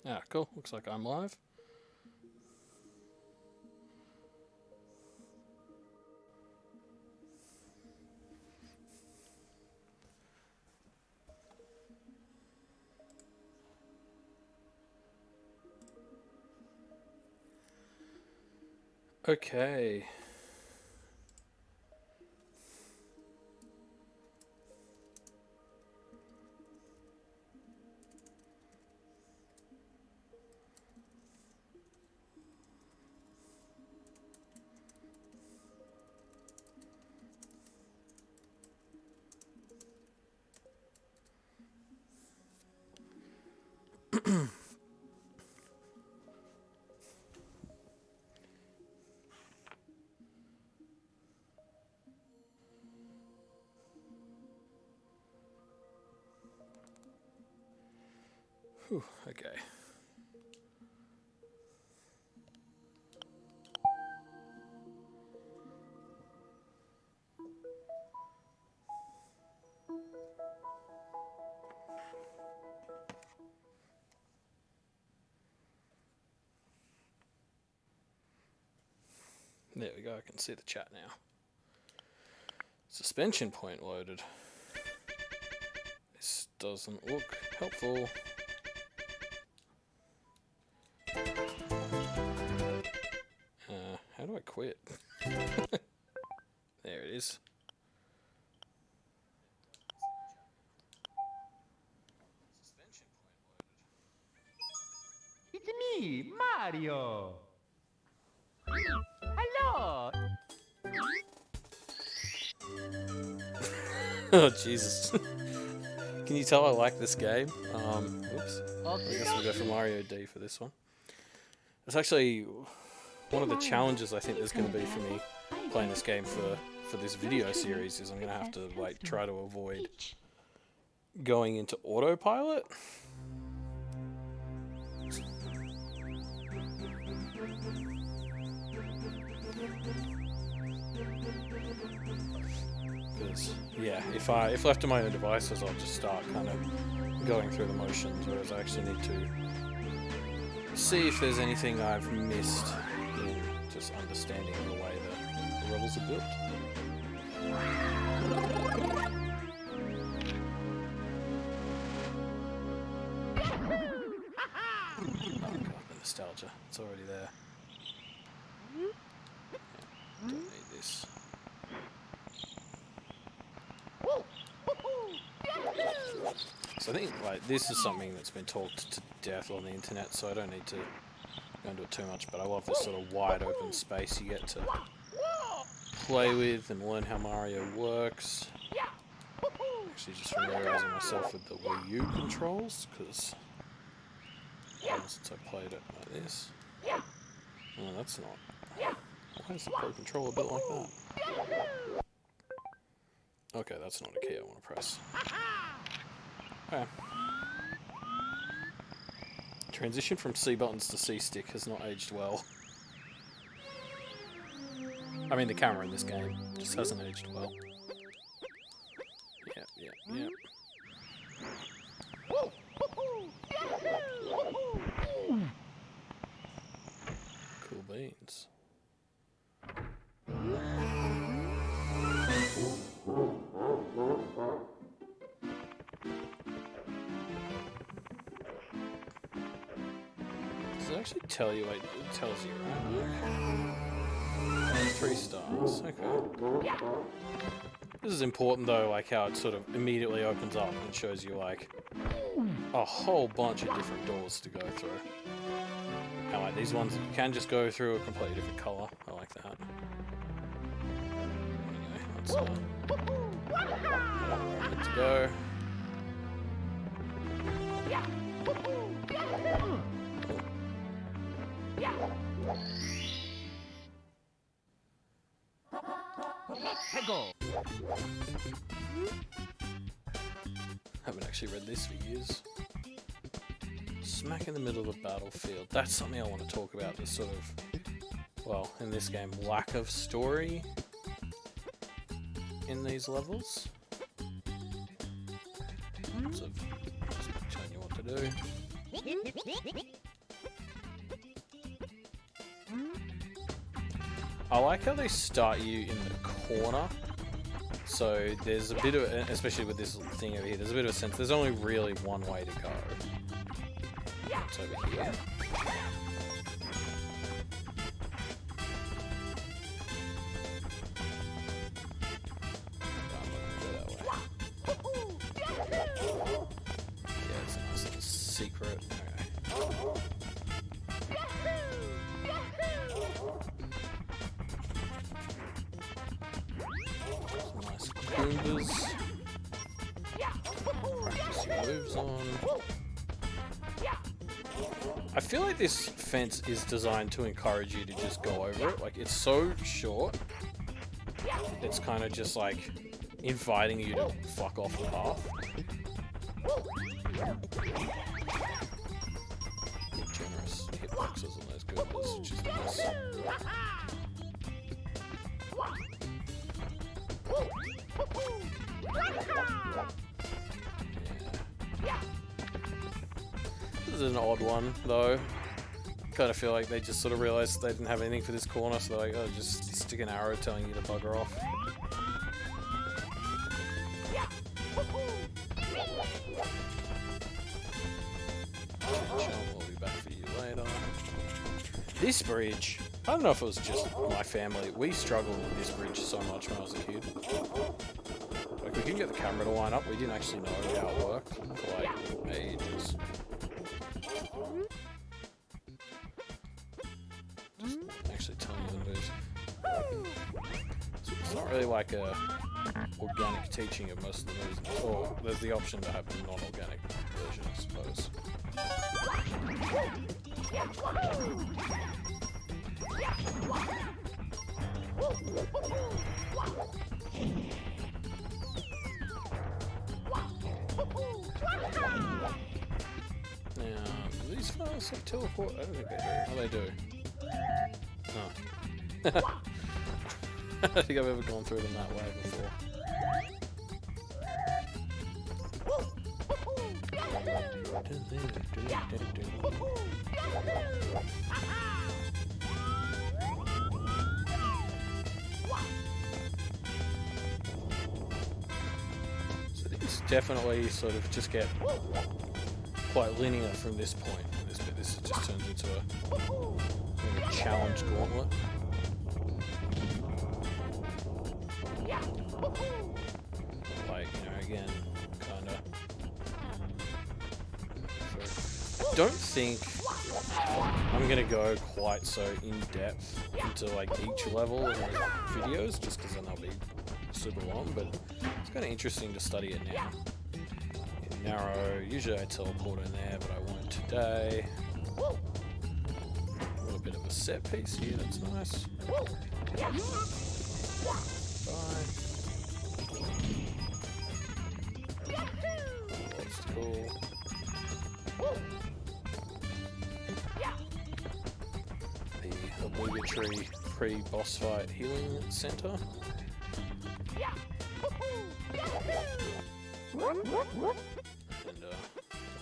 Ah, cool. Looks like I'm live. Okay. Whew, okay. There we go, I can see the chat now. Suspension point loaded. This doesn't look helpful. How do I quit? There it is. Suspension point loaded. It's me, Mario. Hello. Oh Jesus! Can you tell I like this game? Oops. I guess we'll go for Mario D for this one. It's actually one of the challenges I think there's going to be for me playing this game for this video series is I'm going to have to like try to avoid going into autopilot. Because yeah, if left to my own devices, I'll just start kind of going through the motions, whereas I actually need to see if there's anything I've missed in just understanding the way that the levels are built. Oh god, the nostalgia. It's already there. Yeah, don't need this. So I think like this is something that's been talked to death on the internet, so I don't need to go into it too much, but I love this sort of wide open space you get to play with and learn how Mario works. Actually just familiarising myself with the Wii U controls, because since I played it like this. Oh, that's not. Why is the Pro Controller built like that? Okay, that's not a key I want to press. Okay. Transition from C buttons to C stick has not aged well. I mean, the camera in this game just hasn't aged well. Yep. Cool beans. Does it actually tell you? Like, it tells you, right? 3 stars. Okay. This is important though, like how it sort of immediately opens up and shows you like a whole bunch of different doors to go through. And like these ones that you can just go through a completely different colour. I like that. Anyway, let's good to go. Haven't actually read this for years. Smack in the middle of the battlefield. That's something I want to talk about. The sort of, well, in this game, lack of story in these levels. Sort of just telling you what to do. I like how they start you in the corner. So there's a bit of, especially with this thing over here, there's a bit of a sense there's only really one way to go. It's over here. Yeah, it's a nice little secret. Okay. Some nice goombas. Practice your moves on. I feel like this fence is designed to encourage you to just go over it. Like, it's so short. It's kind of just like inviting you to fuck off the path. Generous hitboxes on those goombas, which is nice. Yeah. This is an odd one, though. Kind of feel like they just sort of realized they didn't have anything for this corner, so they're like, oh, just stick an arrow telling you to bugger off. We'll be back for you later. This bridge, I don't know if it was just my family, we struggled with this bridge so much when I was a kid. Like, we couldn't get the camera to line up, we didn't actually know how it worked for like ages. Just actually telling you the moves. So it's not really like a organic teaching of most of the moves, or there's the option to have the non-organic version, I suppose. Now, do these files have teleport? I don't think they do. Oh, they do. Oh. I don't think I've ever gone through them that way before. So these definitely sort of just get quite linear from this point. This just turns into a challenge gauntlet. Like, you know, again, kinda. So, I don't think I'm gonna go quite so in depth into like each level in the videos, just because then they'll be super long. But it's kind of interesting to study it now. In narrow, usually I teleport in there, but I won't today. A little bit of a set piece here, that's nice. Obstacle. The obligatory pre-boss fight healing center. And I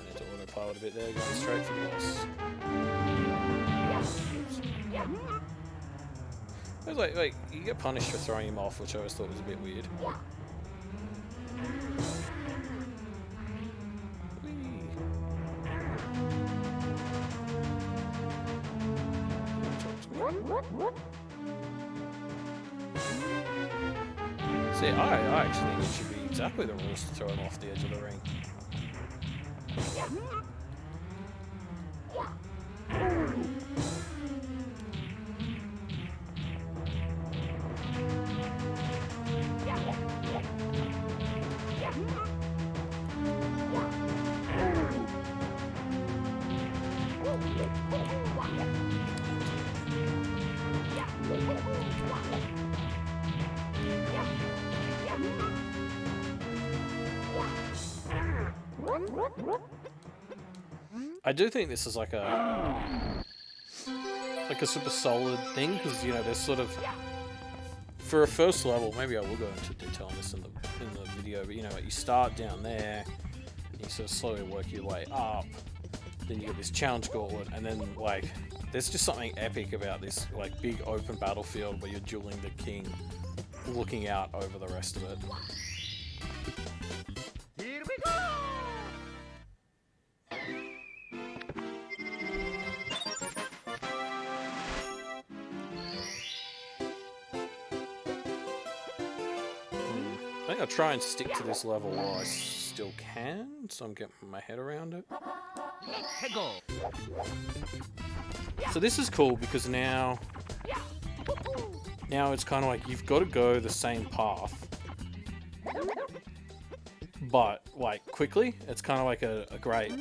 need to autopilot a bit there, going straight for the boss. It was like you get punished for throwing him off, which I always thought was a bit weird. See, I actually think it should be exactly the rules to throw him off the edge of the ring. I do think this is like a super solid thing, because you know there's sort of, for a first level, maybe I will go into detail on this in the video, but you know, you start down there, and you sort of slowly work your way up, then you get this challenge gauntlet, and then like there's just something epic about this like big open battlefield where you're dueling the king, looking out over the rest of it. Here we go! I think I'll try and stick to this level while I still can, so I'm getting my head around it. Let's go! So this is cool because now it's kind of like you've got to go the same path, but like quickly. It's kind of like a great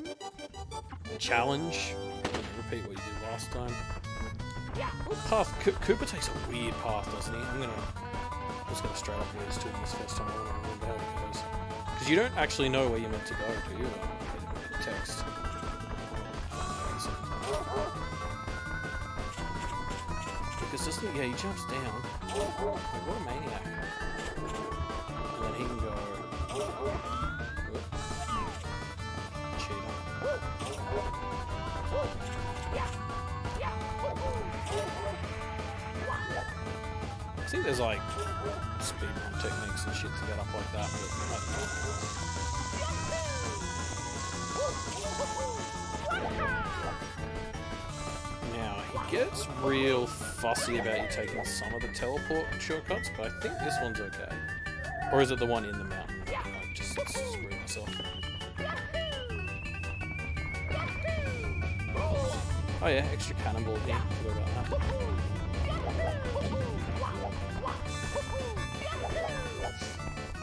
challenge. Repeat what you did last time. What path? Cooper takes a weird path, doesn't he? I'm just gonna straight up lose to him this first time. I want to remember how it goes. Because you don't actually know where you're meant to go, do you? Text. Because just yeah, he jumps down. Like, what a maniac. And then he can go. Cheater. I think there's like speedrun techniques and shit to get up like that, but I don't know. Now, he gets real fussy about you taking some of the teleport shortcuts, but I think this one's okay. Or is it the one in the mountain? I just screwed myself. Oh yeah, extra cannonball here. Forgot about that.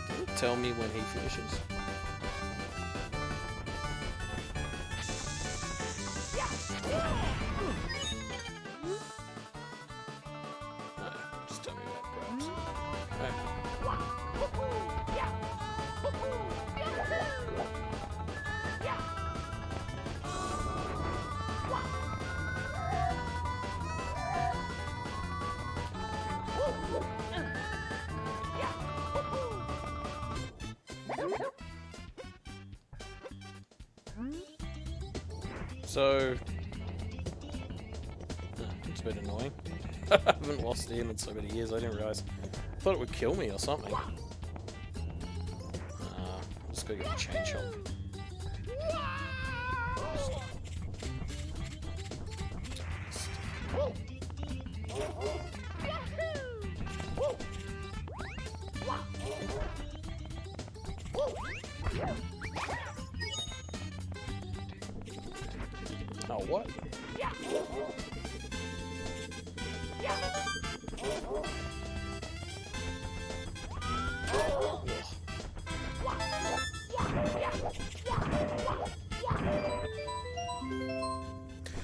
Did it tell me when he finishes? No, just tell me about grabs. So, it's a bit annoying. I haven't lost him in so many years, I didn't realise. I thought it would kill me or something. Just gotta get the chain shot. Oh, what?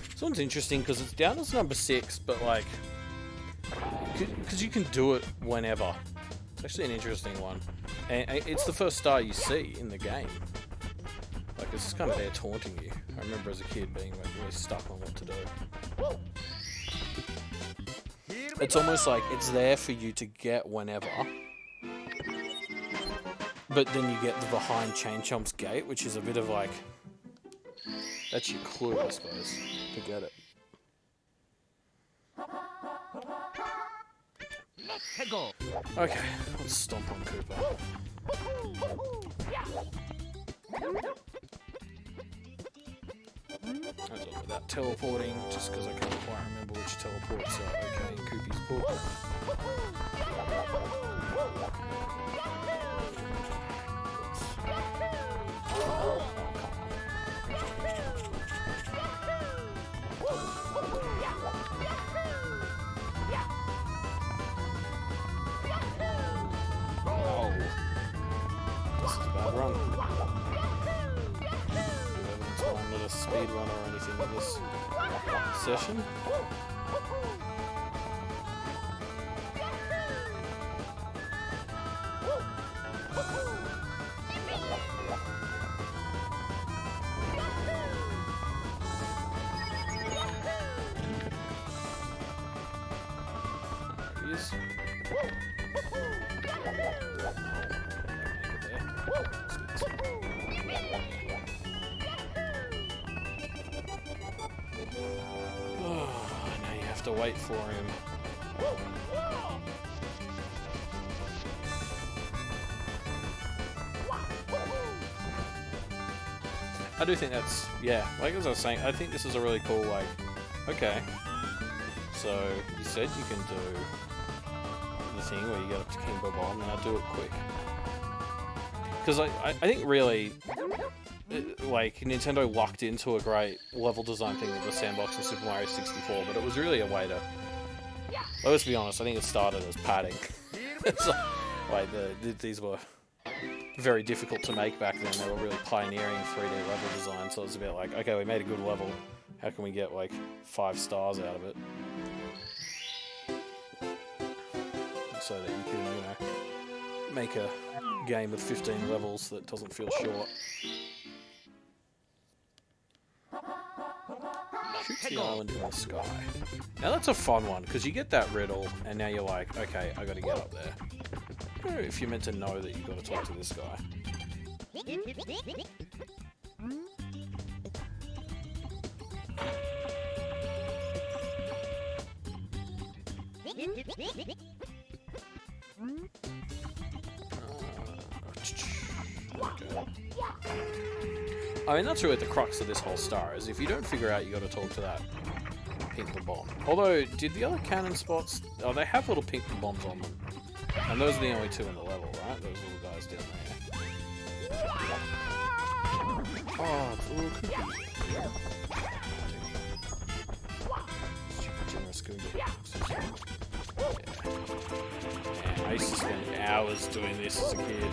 This one's interesting because it's down as number 6, but like, because you can do it whenever. It's actually an interesting one, and it's the first star you see in the game. Like, it's just kind of there taunting you. I remember as a kid being like really stuck on what to do. It's almost like it's there for you to get whenever, but then you get the behind Chain Chomp's gate, which is a bit of like, that's your clue, I suppose, to get it. Let's go! Okay, let's stomp on Cooper. That's all without teleporting, just because I can't quite remember which teleports are okay in Koopy's book. Oh, this is a bad run. I'm not a speed runner or anything in this session. There he is. to wait for him. I do think that's, yeah, like as I was saying, I think this is a really cool, like, okay, so you said you can do the thing where you get up to King Bob, now do it quick. Because I think really, like, Nintendo lucked into a great level design thing with the Sandbox in Super Mario 64, but it was really a way to, let's be honest, I think it started as padding. So, like, these were very difficult to make back then. They were really pioneering 3D level design, so it was a bit like, okay, we made a good level, how can we get like 5 stars out of it? So that you can, you know, make a game with 15 levels that doesn't feel short. Shoots the island in the sky. Now that's a fun one, because you get that riddle, and now you're like, okay, I gotta get up there. If you're meant to know that you've got to talk to this guy. I mean, that's really the crux of this whole star, is if you don't figure out you got to talk to that pink bomb. Although, did the other cannon spots... Oh, they have little pink bombs on them. And those are the only 2 in the level, right? Those little guys down there. Oh, it's a little cookie. Stupid generous cookie. Yeah. Man, I used to spend hours doing this as a kid.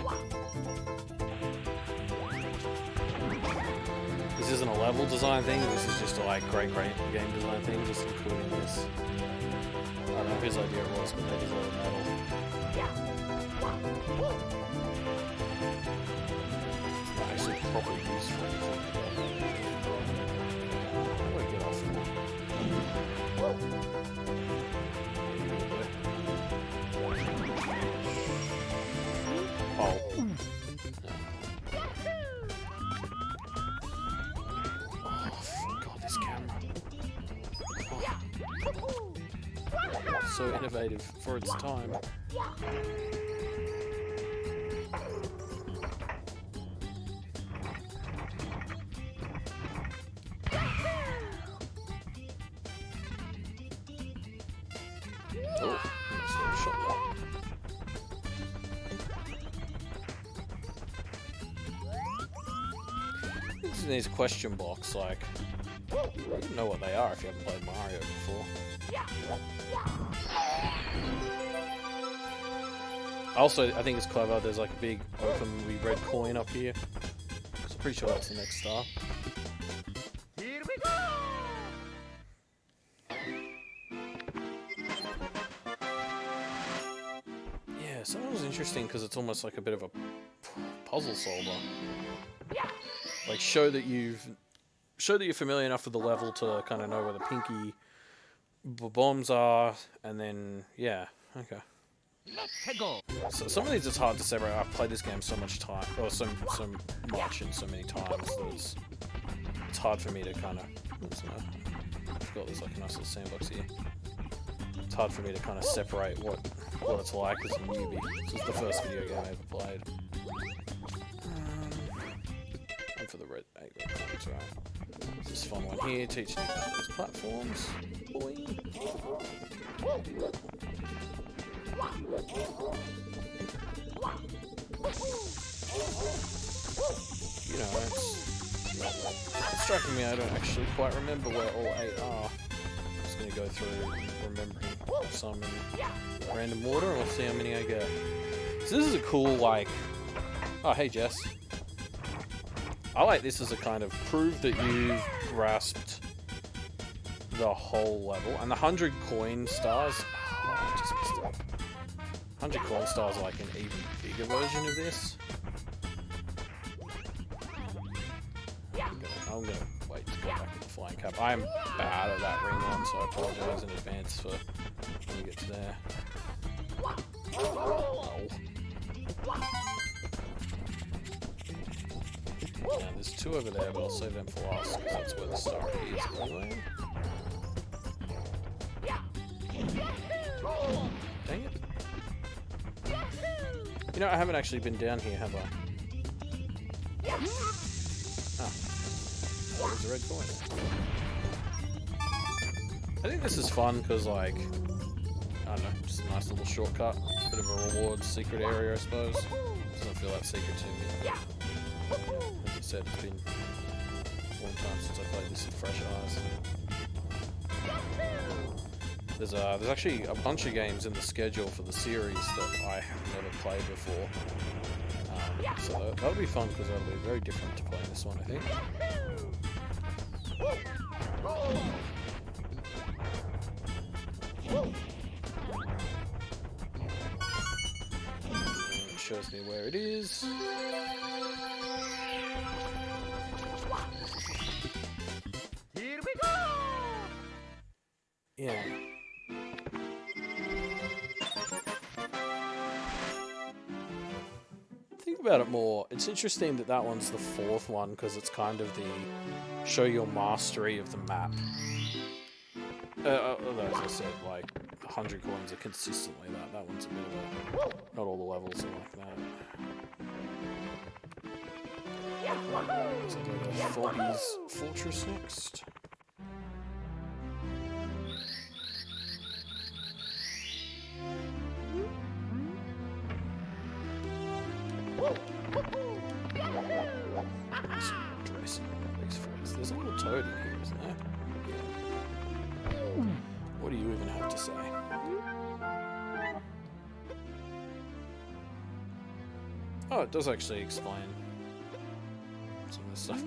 This isn't a level design thing, this is just a like great game design thing, just including this. I don't know whose idea it was, but they deserve a medal. Not actually properly used for anything. How do I get off now? Oh. God, this camera. Oh. So innovative for its time. Oh, shot that. This is these question blocks, like, you don't know what they are if you haven't played Mario before. Also, I think it's clever, there's like a big openly red coin up here. So I'm pretty sure that's the next star. Here we go! Yeah, so that was interesting because it's almost like a bit of a puzzle solver. Like show that you're familiar enough with the level to kind of know where the pinky bombs are, and then yeah, okay. So some of these it's hard to separate. I've played this game so much time, or so much and so many times that it's hard for me to kind of. I've got this like a nice little sandbox here. It's hard for me to kind of separate what it's like as a newbie. This is the first video game I ever played. And for the red coins, right? There's this fun one here, teaching you about these platforms. Boing. You know, it's striking me I don't actually quite remember where all 8 are. I'm just going to go through remembering some in random order and we'll see how many I get. So this is a cool, like... Oh, hey Jess. I like this as a kind of prove that you've grasped the whole level. And the 100 coin stars... Oh, I just missed it. 100 coin stars are like an even bigger version of this. I'm gonna wait to go back to the flying cap. I'm bad at that ring one, so I apologize in advance for when you get to there. Oh. Now there's 2 over there, but I'll save them for last because that's where the star is anyway. You know, I haven't actually been down here, have I? Ah. Oh, there's a red coin. I think this is fun because, like, I don't know, just a nice little shortcut. Bit of a reward secret area, I suppose. Doesn't feel that secret to me. As I said, it's been a long time since I played this with fresh eyes. There's actually a bunch of games in the schedule for the series that I have never played before. So that'll be fun because that'll be very different to playing this one, I think. It shows me where it is. Here we go! Yeah. Think about it more. It's interesting that that one's the fourth one because it's kind of the show your mastery of the map. Although, as I said, like 100 coins are consistently that. That one's a bit of a. Not all the levels are like that. So go to Foggy's Fortress next. There's a little toad in here, isn't there? Yeah. What do you even have to say? Oh, it does actually explain some of this stuff.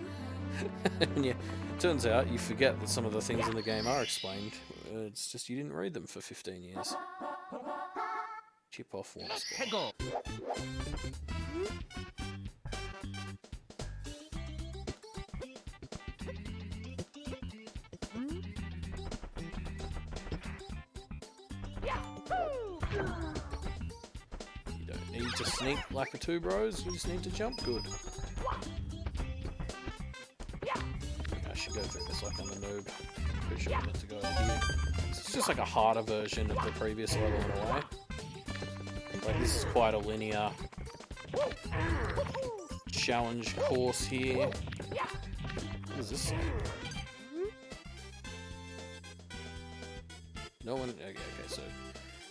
And yeah, it turns out you forget that some of the things in the game are explained. It's just you didn't read them for 15 years. Chip off one score. To sneak like the two bros, you just need to jump good. I should go through this like I'm a noob. Pretty sure I'm meant to go over here. It's just like a harder version of the previous level in a way. Like this is quite a linear challenge course here. What does this say? No one? Okay, so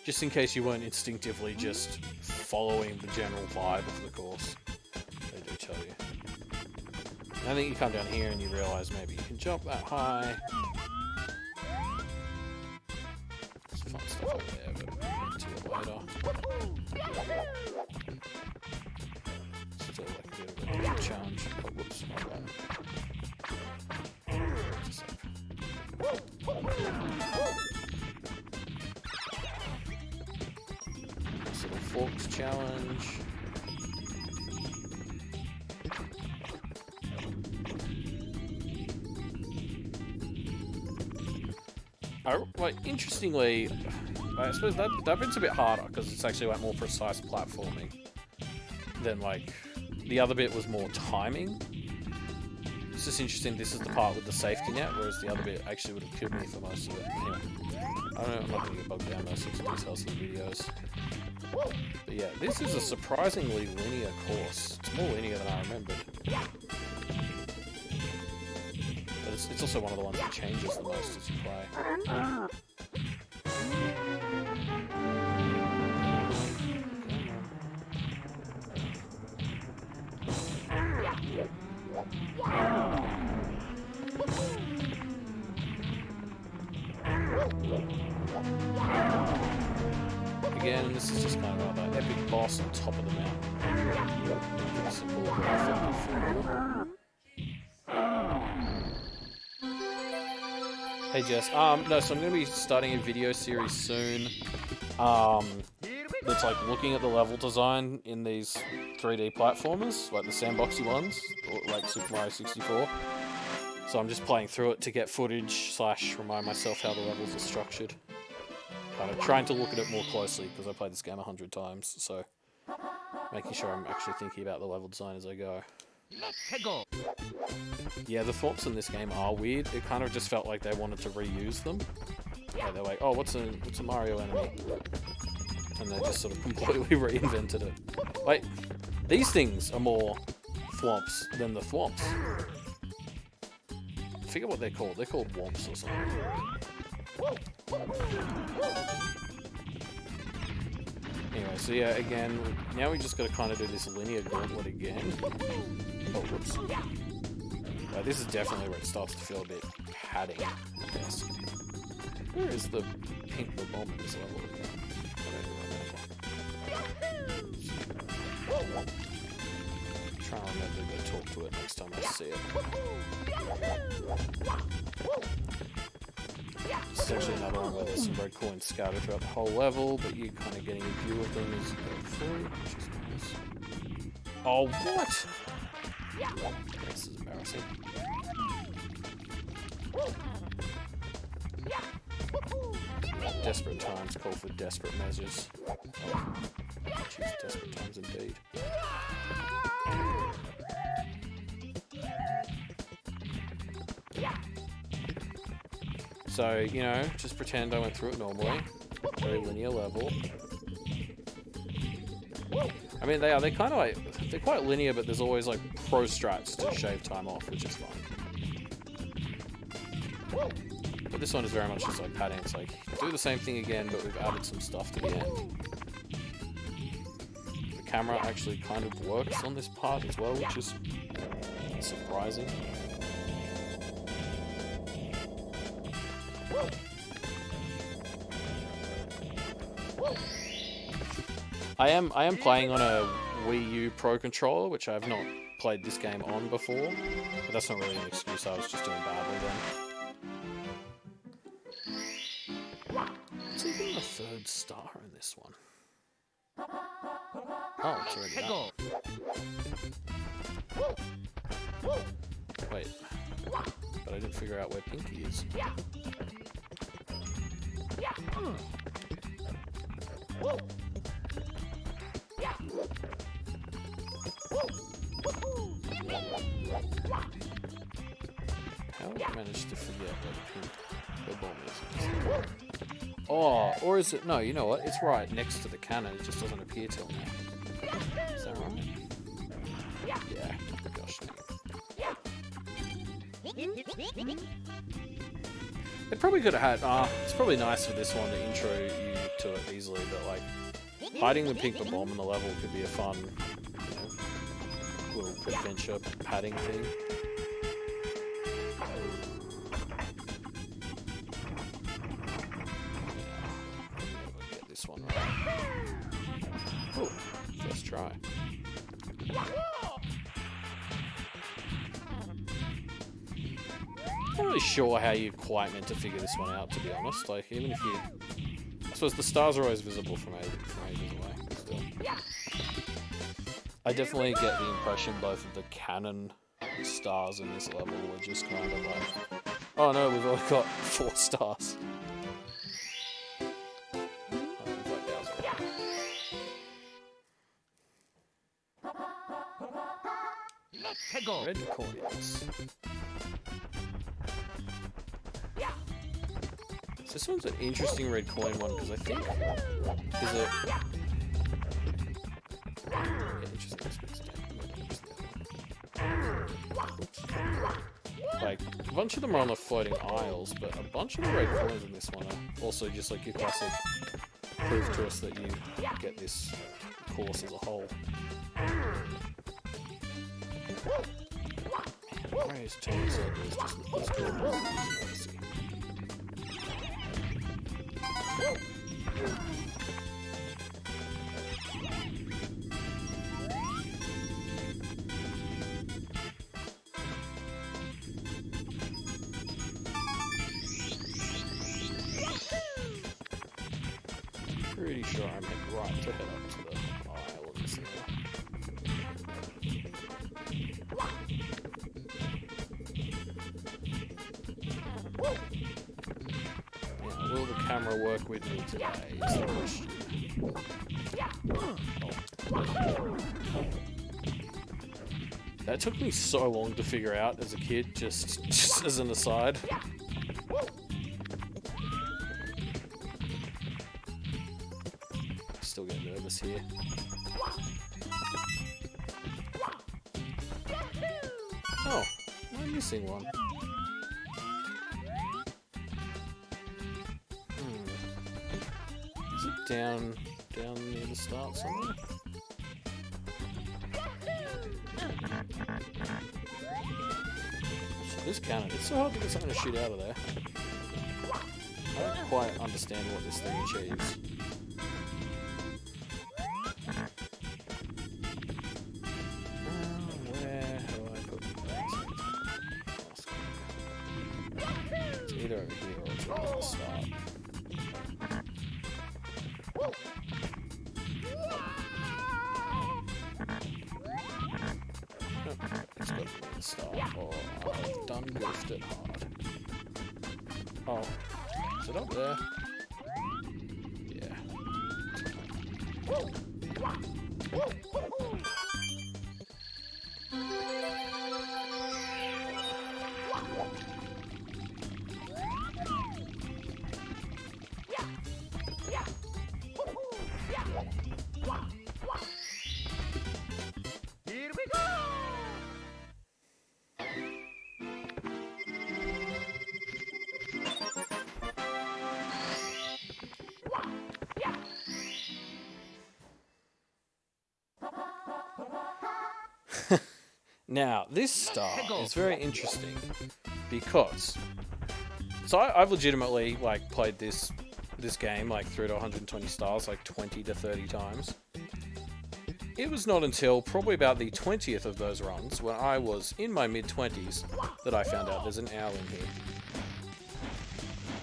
just in case you weren't instinctively just following the general vibe of the course, they do tell you. And I think you come down here and you realise maybe you can jump that high. There's fun stuff over there, but we'll get to it later. Still like a bit of a challenge. Oh, whoops, my bad. Forks challenge. Like, interestingly, I suppose that bit's a bit harder because it's actually like more precise platforming than like the other bit was more timing. It's just interesting. This is the part with the safety net, whereas the other bit actually would have killed me for most of it. Anyway, I don't know. I'm not going to get bogged down those sorts of details in the videos. But yeah, this is a surprisingly linear course. It's more linear than I remembered. But it's also one of the ones that changes the most as you play. Again, this is just kind of another epic boss on top of the mountain. Pretty simple, effective formula. Hey Jess, no, so I'm going to be starting a video series soon. That's like looking at the level design in these 3D platformers, like the sandboxy ones, like Super Mario 64. So I'm just playing through it to get footage / remind myself how the levels are structured. Kind of trying to look at it more closely because I played this game 100 times, so making sure I'm actually thinking about the level design as I go. Yeah, the thoughts in this game are weird. It kind of just felt like they wanted to reuse them. Like they're like, oh, what's a Mario enemy? And they just sort of completely reinvented it. Like, these things are more thwomps than the thwomps. I forget what they're called. They're called womps or something. Anyway, so yeah, again, now we just got to kind of do this linear gauntlet again. Oh, whoops. This is definitely where it starts to feel a bit padding, I guess. Where is the pink bomb in this level? Try and remember to go talk to it next time I see it. This is actually another one where there's some red coins scattered throughout the whole level, but you're kind of getting a view of them as you go through, which is nice. Oh, what? This is embarrassing. Desperate times call for desperate measures. Jeez, desperate times indeed. So, you know, just pretend I went through it normally. Very linear level. I mean, they're kind of like, they're quite linear, but there's always like pro strats to shave time off, which is fun. But this one is very much just like padding. It's like, do the same thing again, but we've added some stuff to the end. The camera actually kind of works on this part as well, which is surprising. I am playing on a Wii U Pro controller, which I have not played this game on before, but that's not really an excuse. I was just doing badly then. What's even the third star in this one? Oh, it's already out. Wait, but I didn't figure out where Pinky is. How did I manage to forget where the bomb is? Oh, or is it? No, you know what? It's right next to the cannon. It just doesn't appear till now. Is that right? Yeah. Gosh dang it. They probably could have had. It's probably nice for this one to intro you to it easily, but like hiding the pink bomb in the level could be a fun, you know, little adventure padding thing. Get this one right. Oh, first try. I'm not really sure how you're quite meant to figure this one out, to be honest. Like, even if you... I suppose the stars are always visible from ages away, still. I definitely get the impression both of the cannon stars in this level were just kind of like, oh no, we've only got 4 stars. Red coins. So this one's an interesting red coin one because I think is it. Yeah, interesting. Like a bunch of them are on the floating isles, but a bunch of the red coins in this one are also just like your classic proof to us that you get this course as a whole. Ray's turn circle is just as good as easy. Pretty sure I meant right to head up to the islands there. Now, will the camera work with me today? Is the question. That took me so long to figure out as a kid, just as an aside. Still get nervous here. Oh, I'm missing one. Is it down near the start somewhere? So this cannon, it's so hard to get something to shoot out of there. I don't quite understand what this thing achieves. Where do I put that? It's either over here or it's right at the start. Nope, it's got to be at the start, or I've done goofed it hard. Oh, is it up there? Yeah. Here we go! Now, this star is very interesting because I've legitimately like played this game like through to 120 stars like 20 to 30 times. It was not until probably about the 20th of those runs, when I was in my mid-20s, that I found out there's an owl in here.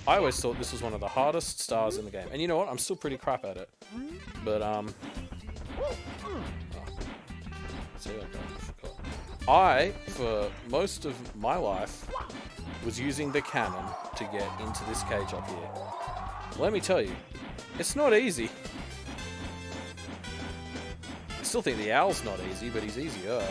I always thought this was one of the hardest stars in the game, and you know what? I'm still pretty crap at it. But I, for most of my life, was using the cannon to get into this cage up here. Let me tell you, it's not easy. I still think the owl's not easy, but he's easier.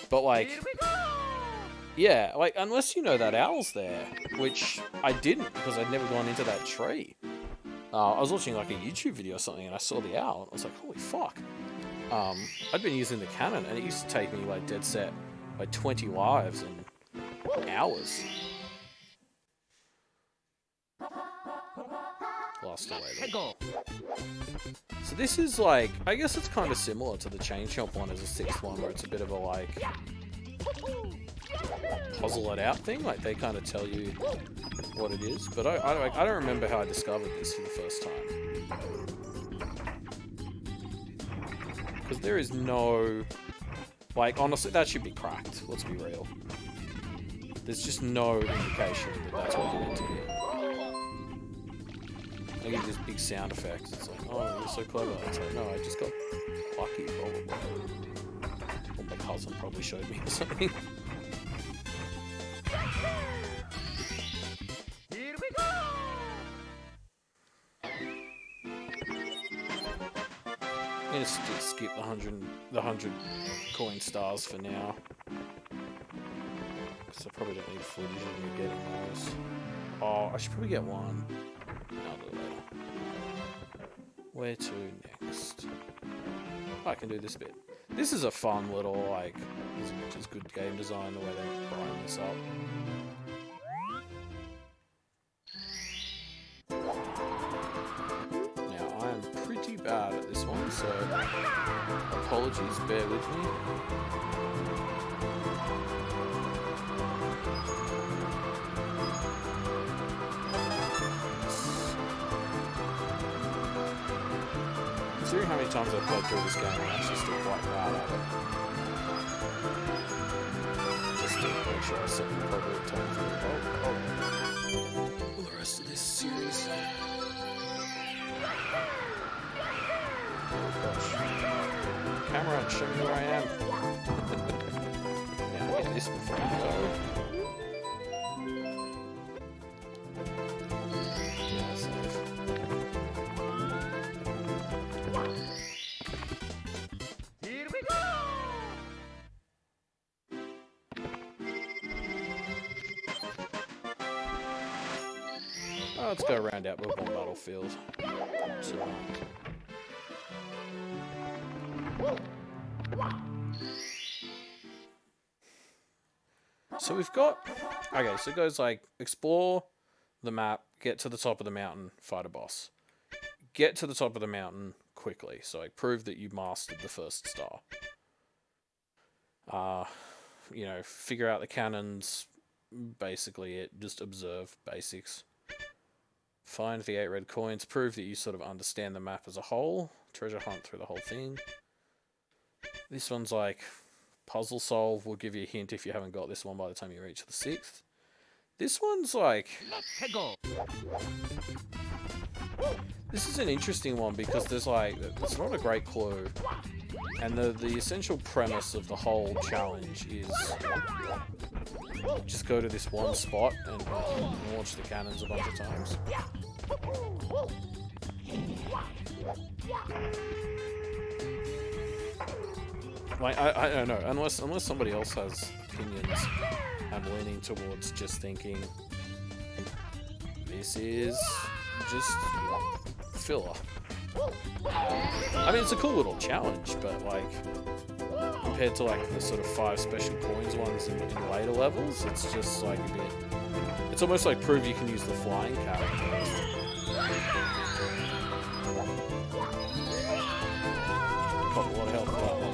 But like, yeah, like unless you know that owl's there, which I didn't because I'd never gone into that tree. I was watching like a YouTube video or something and I saw the owl and I was like, holy fuck. I'd been using the cannon and it used to take me like dead set like 20 lives and hours. Lost away there. So this is like, I guess it's kind of similar to the Chain Chomp one as a sixth one where it's a bit of a like puzzle it out thing, like they kind of tell you what it is, but I don't remember how I discovered this for the first time. Because there is no, like honestly that should be cracked, let's be real. There's just no indication that that's what you're meant to hear. I get this big sound effect. It's like, oh, you're so clever. It's like, no, I just got lucky, probably. Or my cousin probably showed me or something. Here we go! I'm gonna skip the 100 coin stars for now. Because I probably don't need footage of me getting those. Oh, I should probably get one. I'll do it later. Where to next? Oh, I can do this bit. This is a fun little, like, just good game design, the way they grind this up. Now, I am pretty bad at this one, so apologies, bear with me. Considering how many times I've played through this game, I'm actually still quite bad at it. Just to make sure I set the appropriate time for the rest of this series. Oh gosh. Camera, show me where I am. Yeah, I'll get this before I go. Yeah, save. Here we go! let's go around Outboard Battlefield tonight. So we've got... Okay, so it goes like, explore the map, get to the top of the mountain, fight a boss. Get to the top of the mountain quickly. So like, prove that you mastered the first star. You know, figure out the cannons. Basically it. Just observe basics. Find the 8 red coins. Prove that you sort of understand the map as a whole. Treasure hunt through the whole thing. This one's like... Puzzle solve will give you a hint if you haven't got this one by the time you reach the 6th. This one's like... This is an interesting one because there's like... It's not a great clue. And the essential premise of the whole challenge is... Just go to this one spot and launch the cannons a bunch of times. Like, I don't know, unless somebody else has opinions, I'm leaning towards just thinking this is just filler. I mean, it's a cool little challenge, but like, compared to like the sort of 5 special coins ones in later levels, it's just like a bit... It's almost like prove you can use the flying characters. Got a lot of health for that one.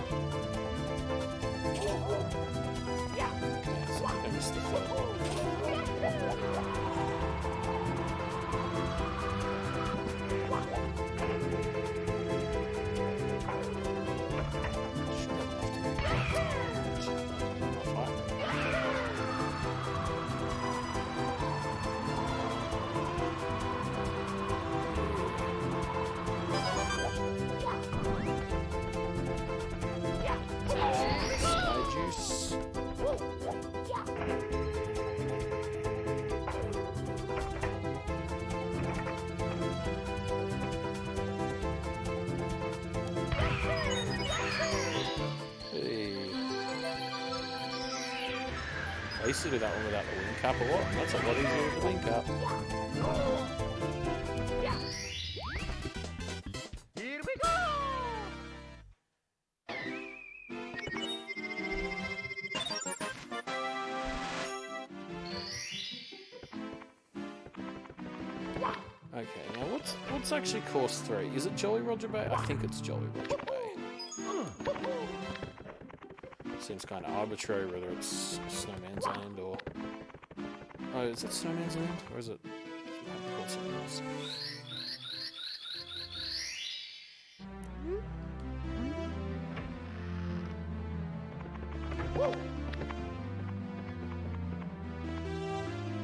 I used to do that one without the wing cap a lot. That's a lot easier with the wing cap. Here we go! Okay, now what's actually course 3? Is it Jolly Roger Bay? I think it's Jolly Roger Bay. Seems kind of arbitrary whether it's Snowman's Land or... Oh, is it Snowman's Land? Or is it called something else?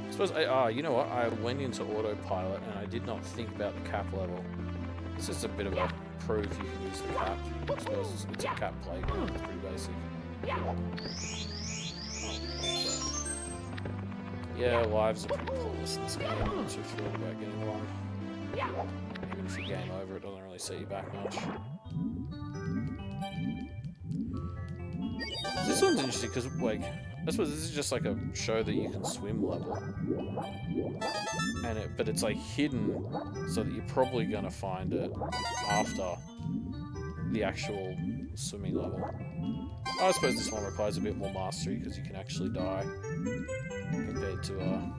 I suppose, you know what? I went into autopilot and I did not think about the cap level. It's just a bit of a proof you can use the cap. I suppose it's a cap playground, it's pretty basic. Yeah, lives are pretty pointless in this game. I'm not too thrilled about getting one. Even if you game over, it doesn't really set you back much. This one's interesting because, like, I suppose this is just like a show that you can swim level. But it's like hidden so that you're probably gonna find it after the actual swimming level. I suppose this one requires a bit more mastery because you can actually die compared to the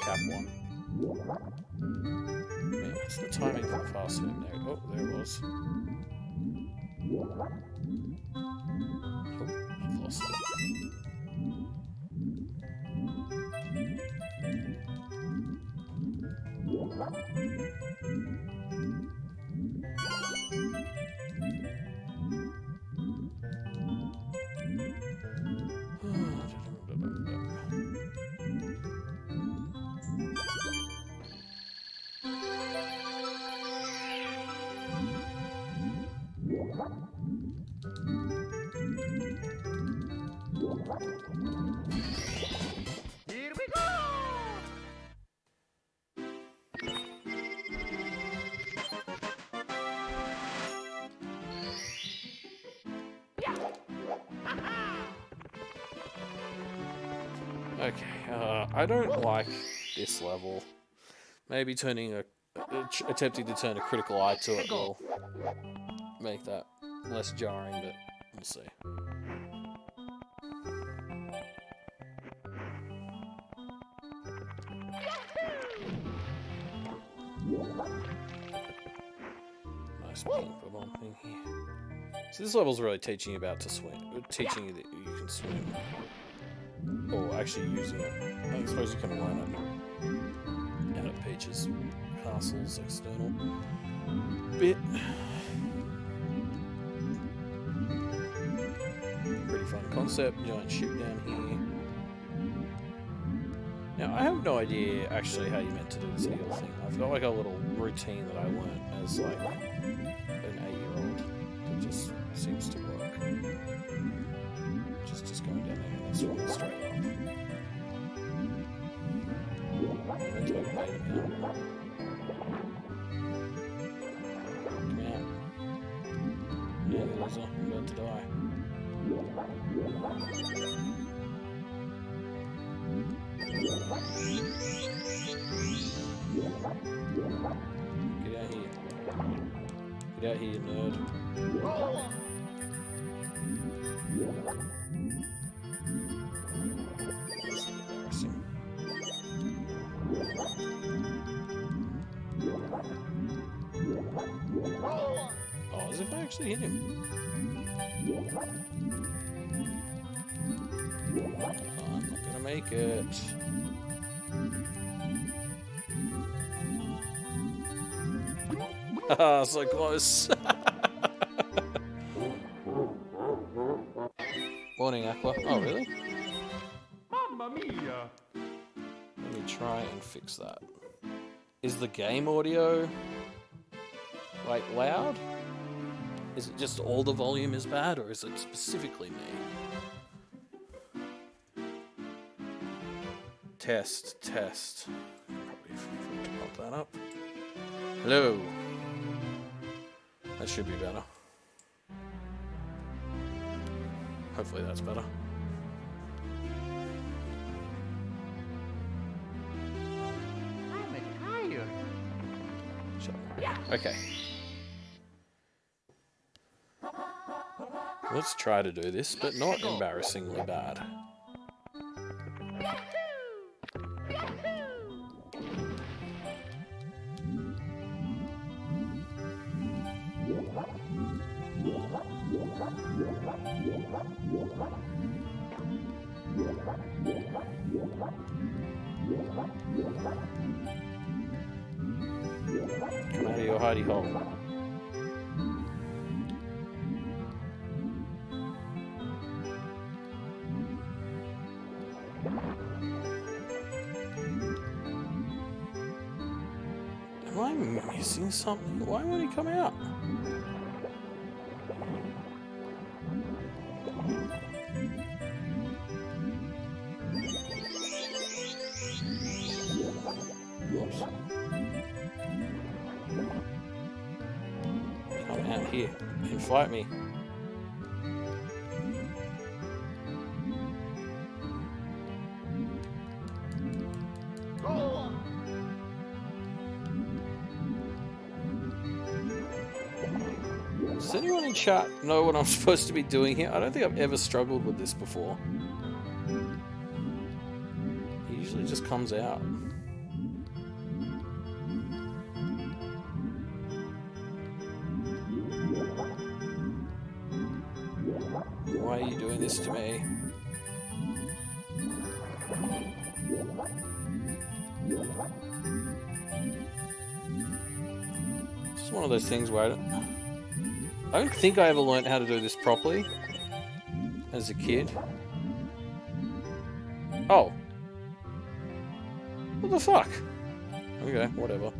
cap one. Man, what's the timing for the fast swim there? Oh, there it was. Oh, I've lost it. Here we go! Okay, I don't like this level. Maybe attempting to turn a critical eye to it will make that less jarring, but we'll see. Nice pink bubble thing here. So this level's really teaching you about to swim, teaching you that you can swim, or actually using it. I suppose you can learn it out at Peach's Castle's external bit. Pretty fun concept. Giant ship down here. Now I have no idea actually how you meant to do this heal thing. I've got like a little routine that I learnt as like an 8-year-old that just seems to work. Just going down there and then swimming straight up. I'm going to bait him out. Come out. Yeah, you loser. I'm about to die. Get out here. Get out here, you nerd. This is embarrassing. Oh, as if I actually hit him. Oh, I'm not gonna make it. Haha, so close. Warning, Aqua. Oh, really? Mamma mia! Let me try and fix that. Is the game audio like loud? Is it just all the volume is bad, or is it specifically me? Test. Probably pop that up. Hello. That should be better. Hopefully that's better. I'm tired. Shut up. Okay. Let's try to do this, but not embarrassingly bad. Come out of your hidey hole. Am I missing something? Why won't he come out? Oops. Come out here and fight me. Does anyone in chat know what I'm supposed to be doing here? I don't think I've ever struggled with this before. He usually just comes out. Why are you doing this to me? It's just one of those things where I don't think I ever learned how to do this properly as a kid. Oh. What the fuck? Okay, whatever.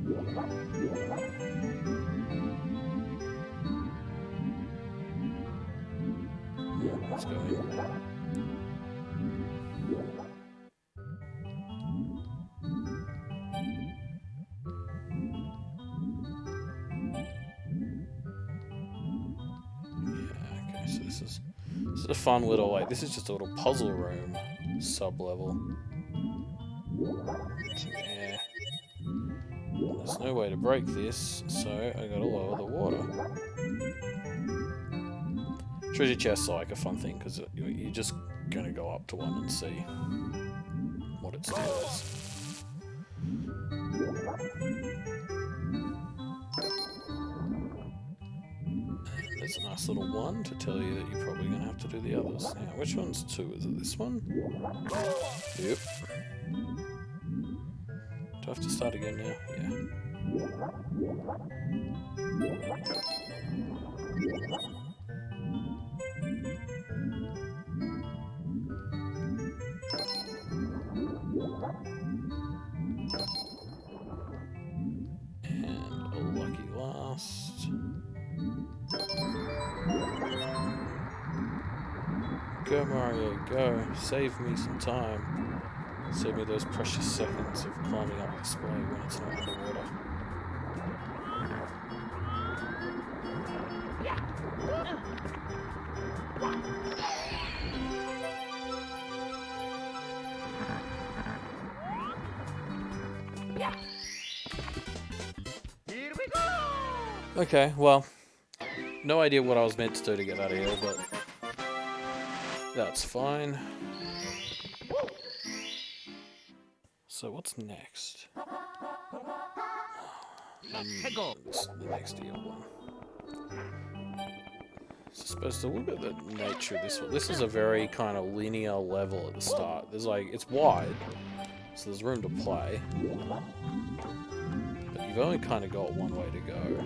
Yeah, let's go in. Yeah, okay, so this is a fun little, like, this is just a little puzzle room. sub-level. Yeah. There's no way to break this, so I gotta lower the water. Treasure chests are like a fun thing, because you're just gonna go up to one and see what its deal is. There's a nice little one to tell you that you're probably going to have to do the others. Now, which one's 2? Is it this one? Yep. Do I have to start again now? Yeah. And a lucky last. Go, Mario, go. Save me some time. Save me those precious seconds of climbing up the display when it's not underwater. Here we go! Okay, well, no idea what I was meant to do to get out of here, but that's fine. So what's next? Let's go. It's the next year one. So I suppose to look at the nature of this one. This is a very kind of linear level at the start. There's like, it's wide, so there's room to play. But you've only kind of got one way to go.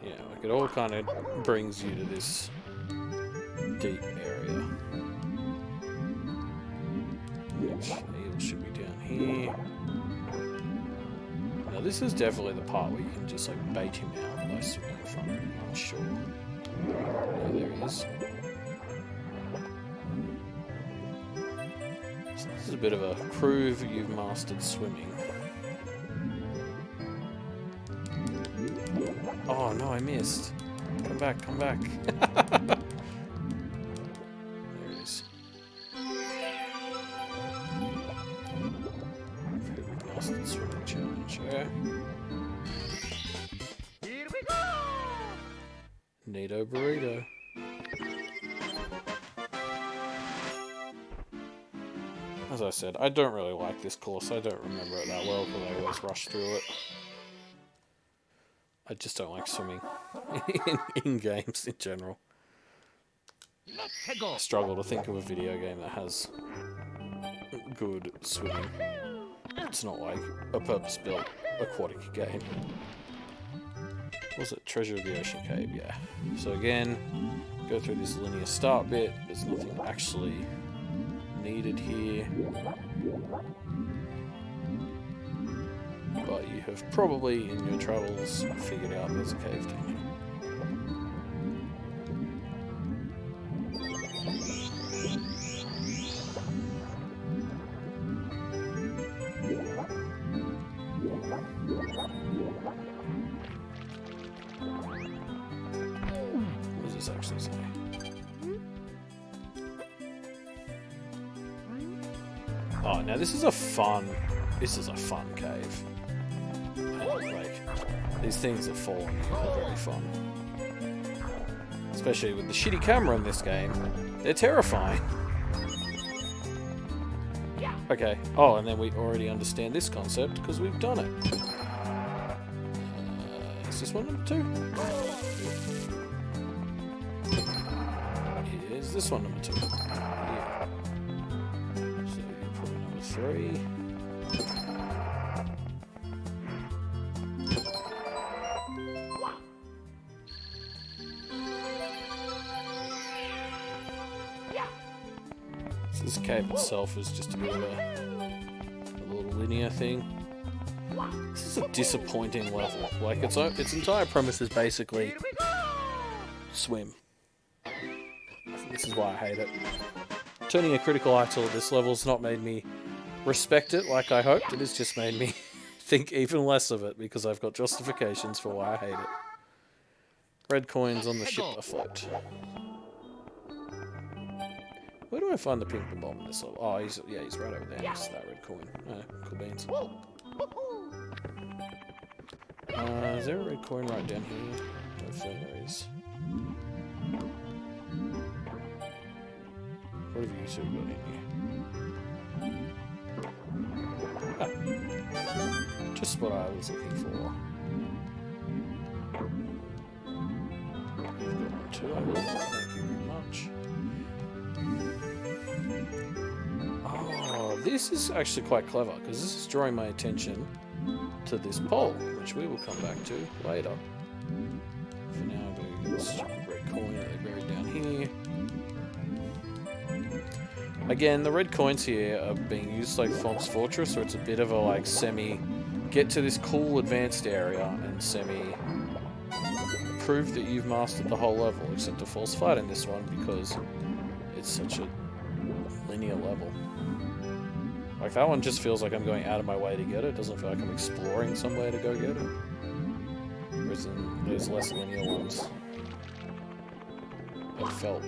Yeah, like it all kind of brings you to this deep area. Which eel should be down here. Now this is definitely the part where you can just like bait him out by swimming in front of him, I'm sure. Oh, there he is. So this is a bit of a prove you've mastered swimming. Oh no, I missed. Come back, come back. There it is. Mastered swimming challenge, yeah. Here we go! Neato burrito. As I said, I don't really like this course. I don't remember it that well because I always rush through it. I just don't like swimming in games in general. Let's go! I struggle to think of a video game that has good swimming. It's not like a purpose-built aquatic game. Was it Treasure of the Ocean Cave? Yeah. So again, go through this linear start bit. There's nothing actually needed here. But you have probably, in your travels, figured out there's a cave down here. What does this actually say? Oh, now this is a fun cave. Like, these things that fall on you are very fun. Especially with the shitty camera in this game. They're terrifying. Okay, oh, and then we already understand this concept because we've done it. Is this one number 2? Is this one number 2? Yeah. So you're probably number 3. So this cave itself is just a bit of a little linear thing. This is a disappointing level. Like its entire premise is basically swim. I think this is why I hate it. Turning a critical eye tool at this level has not made me respect it like I hoped. It has just made me think even less of it because I've got justifications for why I hate it. Red coins on the ship afloat. Where do I find the pink bomb in this level? Oh, he's right over there. It's that red coin. Oh, cool beans. Is there a red coin right down here? I feel there is. What have you two got in here? Ah, just what I was looking for. You've got one too, I believe. Thank you very much. Oh, this is actually quite clever, because this is drawing my attention to this pole, which we will come back to later. For now, we've got this red coin that they buried down here. Again, the red coins here are being used like Font's Fortress, so it's a bit of a like get to this cool advanced area and prove that you've mastered the whole level, except a false flat in this one because it's such a linear level. Like that one just feels like I'm going out of my way to get it. It doesn't feel like I'm exploring somewhere to go get it. Whereas in those less linear ones, it felt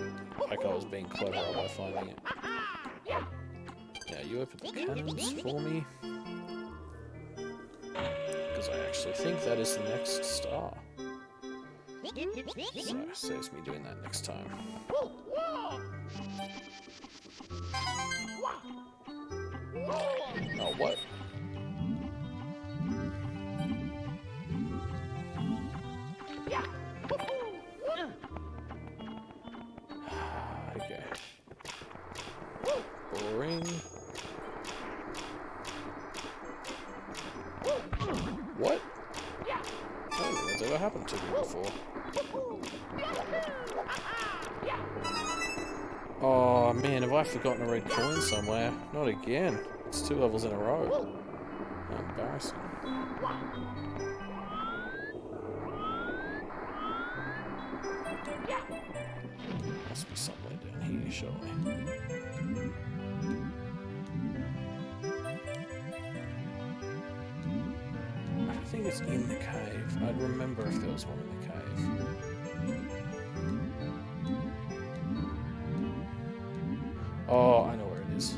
like I was being cleverer by finding it. Now you open the cannons for me. Because I actually think that is the next star. So it saves me doing that next time. Oh, what? Okay. Boring. What? Oh, that's ever happened to me before. Oh man, have I forgotten a red coin somewhere? Not again. It's 2 levels in a row. How embarrassing. Must be somewhere down here, surely. I think it's in the cave. I'd remember if there was one in the cave. Oh, I know where it is.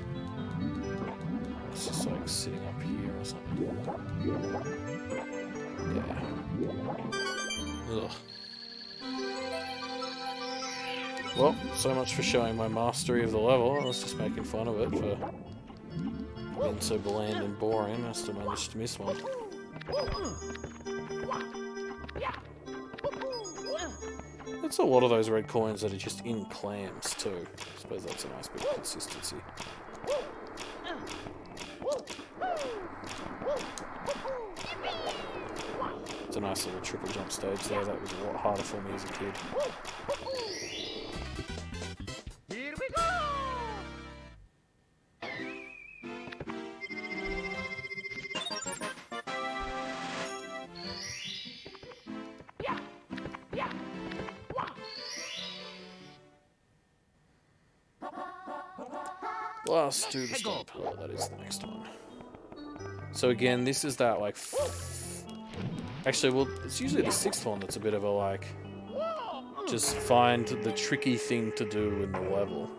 It's just like sitting up here or something. Yeah. Ugh. Well, so much for showing my mastery of the level. I was just making fun of it for being so bland and boring. I still managed to miss one. It's a lot of those red coins that are just in clams too. I suppose that's a nice bit of consistency. It's a nice little triple jump stage there. That was a lot harder for me as a kid. Here we go! Last to the stone pillar, that is the next one. So again, this is that like... Actually, well, it's usually the 6th one that's a bit of a like... Just find the tricky thing to do in the level.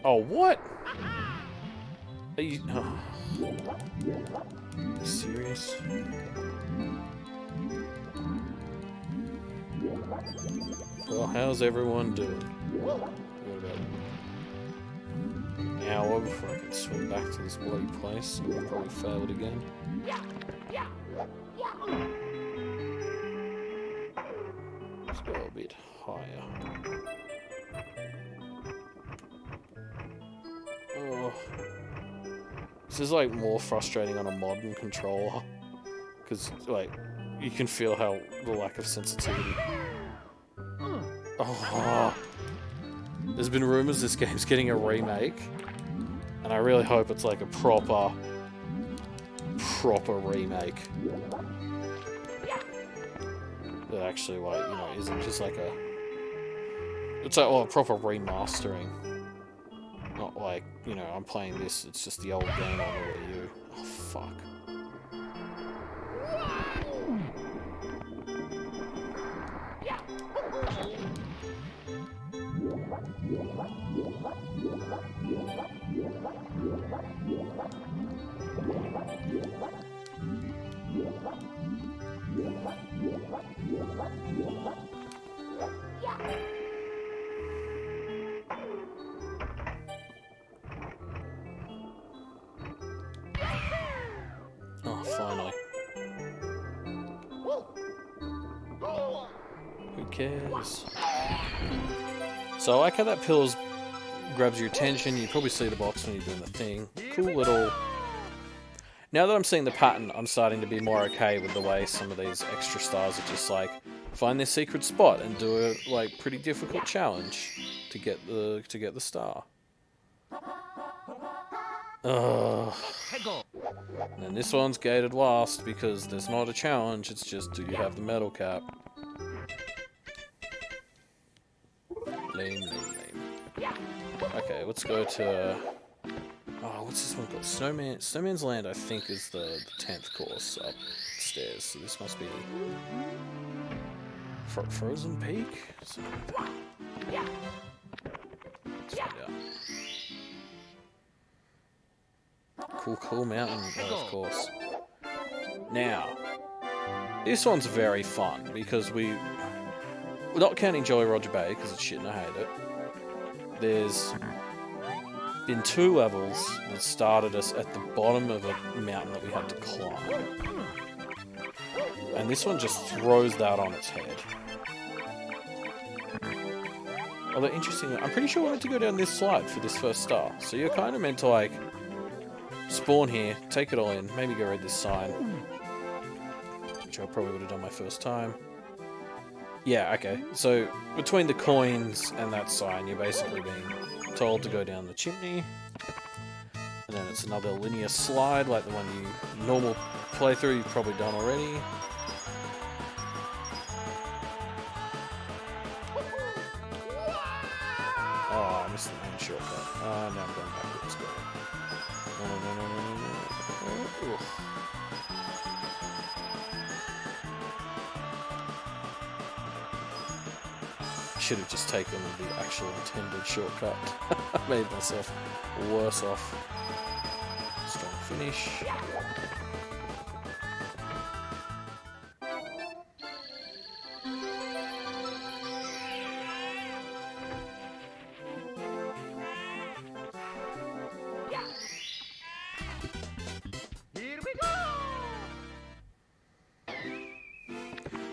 Oh, what? Are you... Oh. Are you serious? Well, how's everyone doing? What about an hour before I can swim back to this bloody place? I'll probably fail it again. Let's go a bit higher. Oh. This is like more frustrating on a modern controller. Because, like, you can feel how the lack of sensitivity. Oh, there's been rumors this game's getting a remake, and I really hope it's like a proper remake that actually, like, you know, isn't just like a It's like, oh, a proper remastering. Not like, you know, I'm playing this, it's just the old game on the Wii U. Oh, fuck. Oh, finally. Who cares? So I like how that pills grabs your attention. You probably see the box when you're doing the thing. Cool little... Now that I'm seeing the pattern, I'm starting to be more okay with the way some of these extra stars are just like, find their secret spot and do a like pretty difficult challenge to get the star. Ugh. And then this one's gated last because there's not a challenge, it's just do you have the metal cap? Lame, lame, lame. Okay, let's go to... Oh, what's this one called? Snowman's Land, I think, is the 10th course upstairs. So this must be... Frozen Peak? Something like that. Let's find out. Cool mountain, of course. Now, this one's very fun because we're not counting Jolly Roger Bay because it's shit and I hate it. There's been 2 levels that started us at the bottom of a mountain that we had to climb. And this one just throws that on its head. Although, interestingly, I'm pretty sure we're meant to go down this slide for this first star. So you're kind of meant to, like, spawn here, take it all in, maybe go read this sign. Which I probably would have done my first time. Yeah, okay. So, between the coins and that sign, you're basically being told to go down the chimney. And then it's another linear slide, like the one you normal playthrough you've probably done already. Oh, I missed the main shortcut. Now I'm going backwards. No. Oof. Should have just taken the actual intended shortcut. I made myself worse off. Strong finish.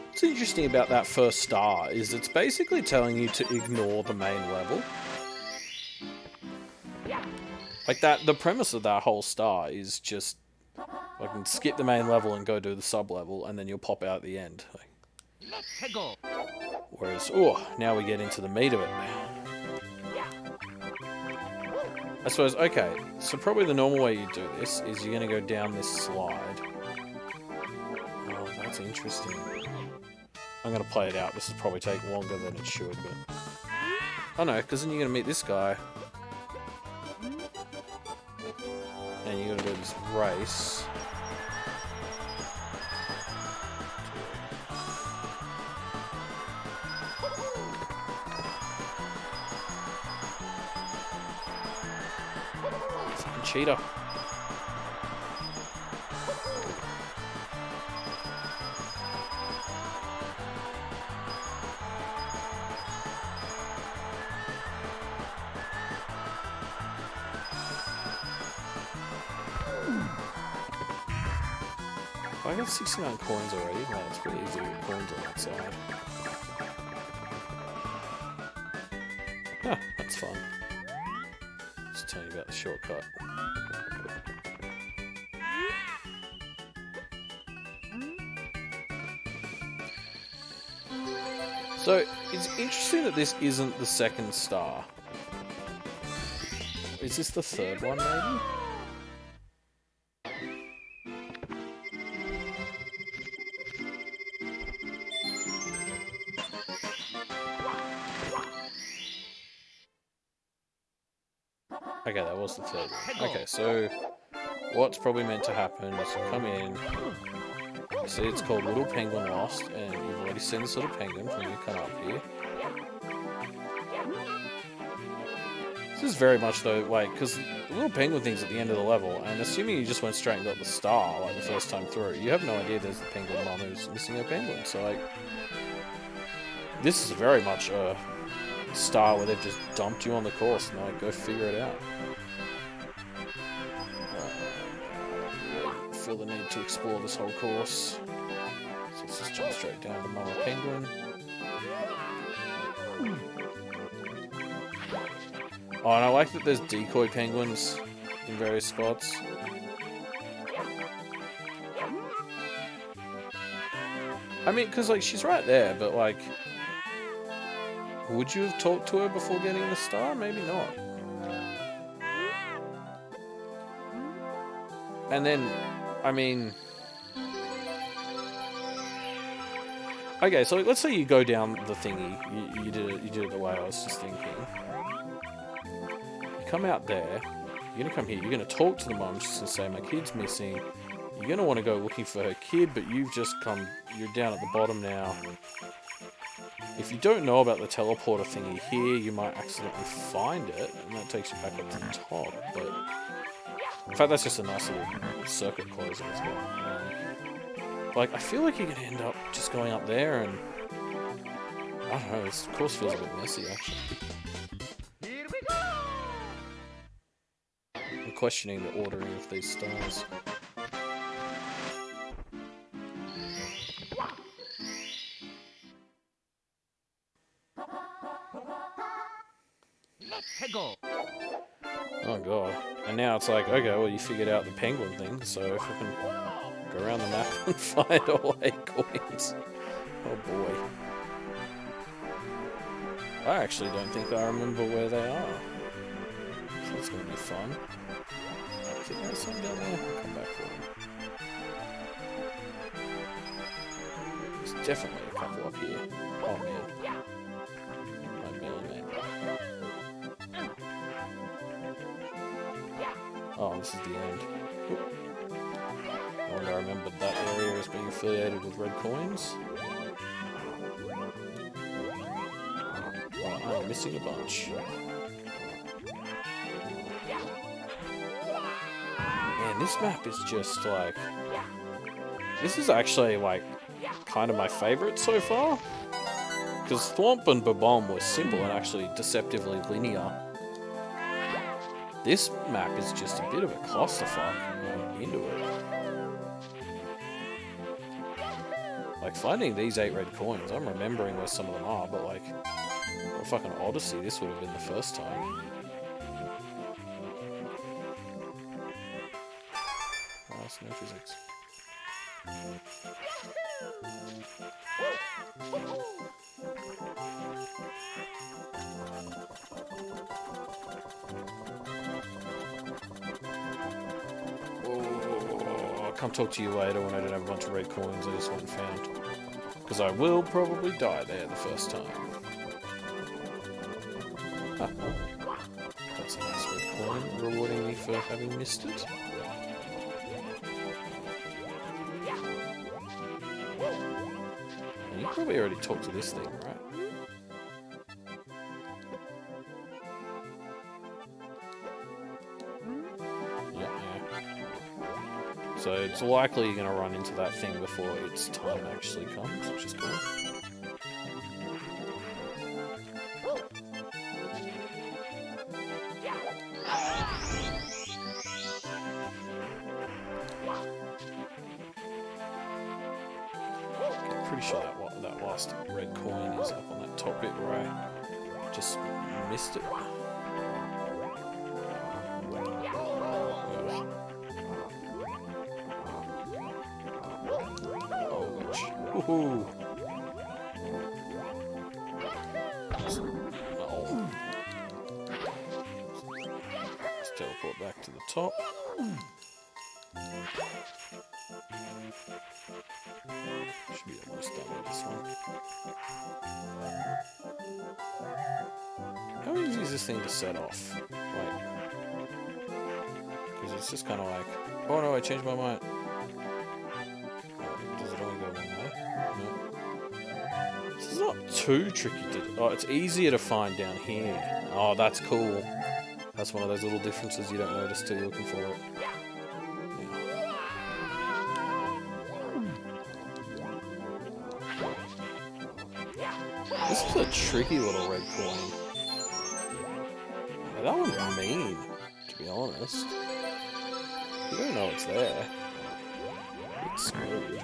What's interesting about that first star is it's basically telling you to ignore the main level. Like that, the premise of that whole star is just I can skip the main level and go do the sub level, and then you'll pop out at the end. Whereas, oh, now we get into the meat of it. I suppose, okay, so probably the normal way you do this is you're going to go down this slide. Oh, that's interesting. I'm going to play it out. This will probably take longer than it should, but... Oh no, because then you're going to meet this guy. And you're going to do this race. Fucking cheater. I got 69 coins already. Wow, it's pretty easy to get coins on that side. Ah, that's fun. Just tell you about the shortcut. So, it's interesting that this isn't the second star. Is this the third one, maybe? Okay, that was the third one. Okay, so what's probably meant to happen is you come in. You see, it's called Little Penguin Lost, and you've already seen this little penguin when you come up here. This is very much though, like, because the little penguin thing's at the end of the level, and assuming you just went straight and got the star, like, the first time through, you have no idea there's the penguin mom who's missing her penguin, so, like, this is very much a star where they've just dumped you on the course, and, like, go figure it out. I feel the need to explore this whole course. So let's just jump straight down to Mama Penguin. Oh, and I like that there's decoy penguins in various spots. I mean, because, like, she's right there, but, like, would you have talked to her before getting the star? Maybe not. And then, I mean... Okay, so let's say you go down the thingy. You did it the way I was just thinking. You come out there. You're gonna come here. You're gonna talk to the mum. She's gonna say, "My kid's missing." You're gonna want to go looking for her kid, but you've just come. You're down at the bottom now. If you don't know about the teleporter thingy here, you might accidentally find it, and that takes you back up to the top. But in fact, that's just a nice little circuit closer as well. Like, I feel like you're gonna end up just going up there, and I don't know. This course feels a bit messy, actually. Here we go! I'm questioning the ordering of these stars. Let's go! Oh god. And now it's like, okay, well, you figured out the penguin thing, so if I can go around the map and find all 8 coins. Oh boy. I actually don't think I remember where they are. So it's gonna be fun. I think there's some down there. I'll come back for them. There's definitely a couple up here. Oh man. My man. Oh, this is the end. I wonder I remembered that area as being affiliated with red coins. Oh, I'm missing a bunch. Man, this map is just like... This is actually like kind of my favourite so far. Because Thwomp and Bobomb were simple and actually deceptively linear. This map is just a bit of a clusterfuck into it. Like, finding these 8 red coins, I'm remembering where some of them are, but like, what fucking Odyssey this would have been the first time. Oh, that's no physics. Oh, I'll come talk to you later when I don't have a bunch of red coins I just went and found. Because I will probably die there the first time. Ah, that's a nice red coin, rewarding me for having missed it. And you probably already talked to this thing, right? So it's likely you're going to run into that thing before its time actually comes, which is cool. I'm pretty sure that last red coin is up on that top bit where I just missed it. Woohoo! Oh. Let's teleport back to the top. Should be almost done with this one. How easy is this thing to set off? Like, it's just kind of like, oh no, I changed my mind. Does it only go one way? No. This is not too tricky to... Oh, it's easier to find down here. Oh, that's cool. That's one of those little differences you don't notice till you're looking for it. Yeah. This is a tricky little red coin. Yeah, that one's mean, to be honest. You don't know it's there. It's screwed.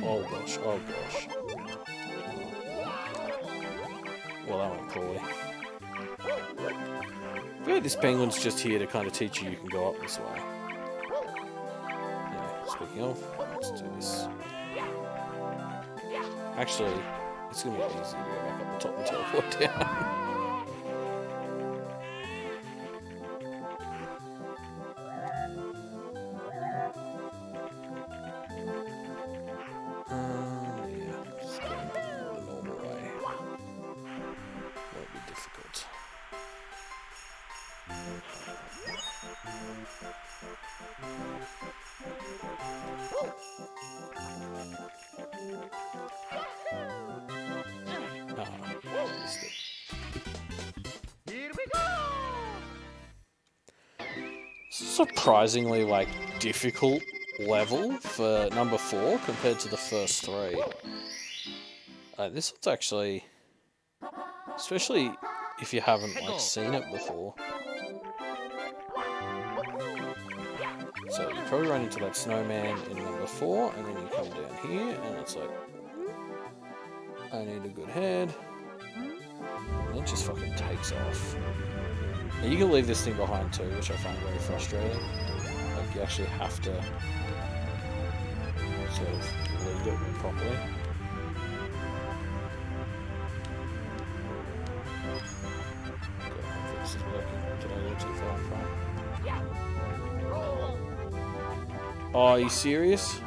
Oh gosh, oh gosh. Well, that went poorly. I feel like this penguin's just here to kind of teach you can go up this way. Yeah, speaking of, let's do this. Actually, it's going to be easy to go back up the top and teleport down. Yeah, just go the normal way. Won't be difficult. Here we go! Surprisingly, like, difficult level for number 4 compared to the first 3. This one's actually, especially if you haven't like seen it before. So you probably run into that snowman in number 4, and then you come down here, and it's like, I need a good head. And it just fucking takes off. Now you can leave this thing behind too, which I find very frustrating. Like, you actually have to sort of lead it properly. Okay, hopefully this is working. Did I go too far in front? Oh, are you serious?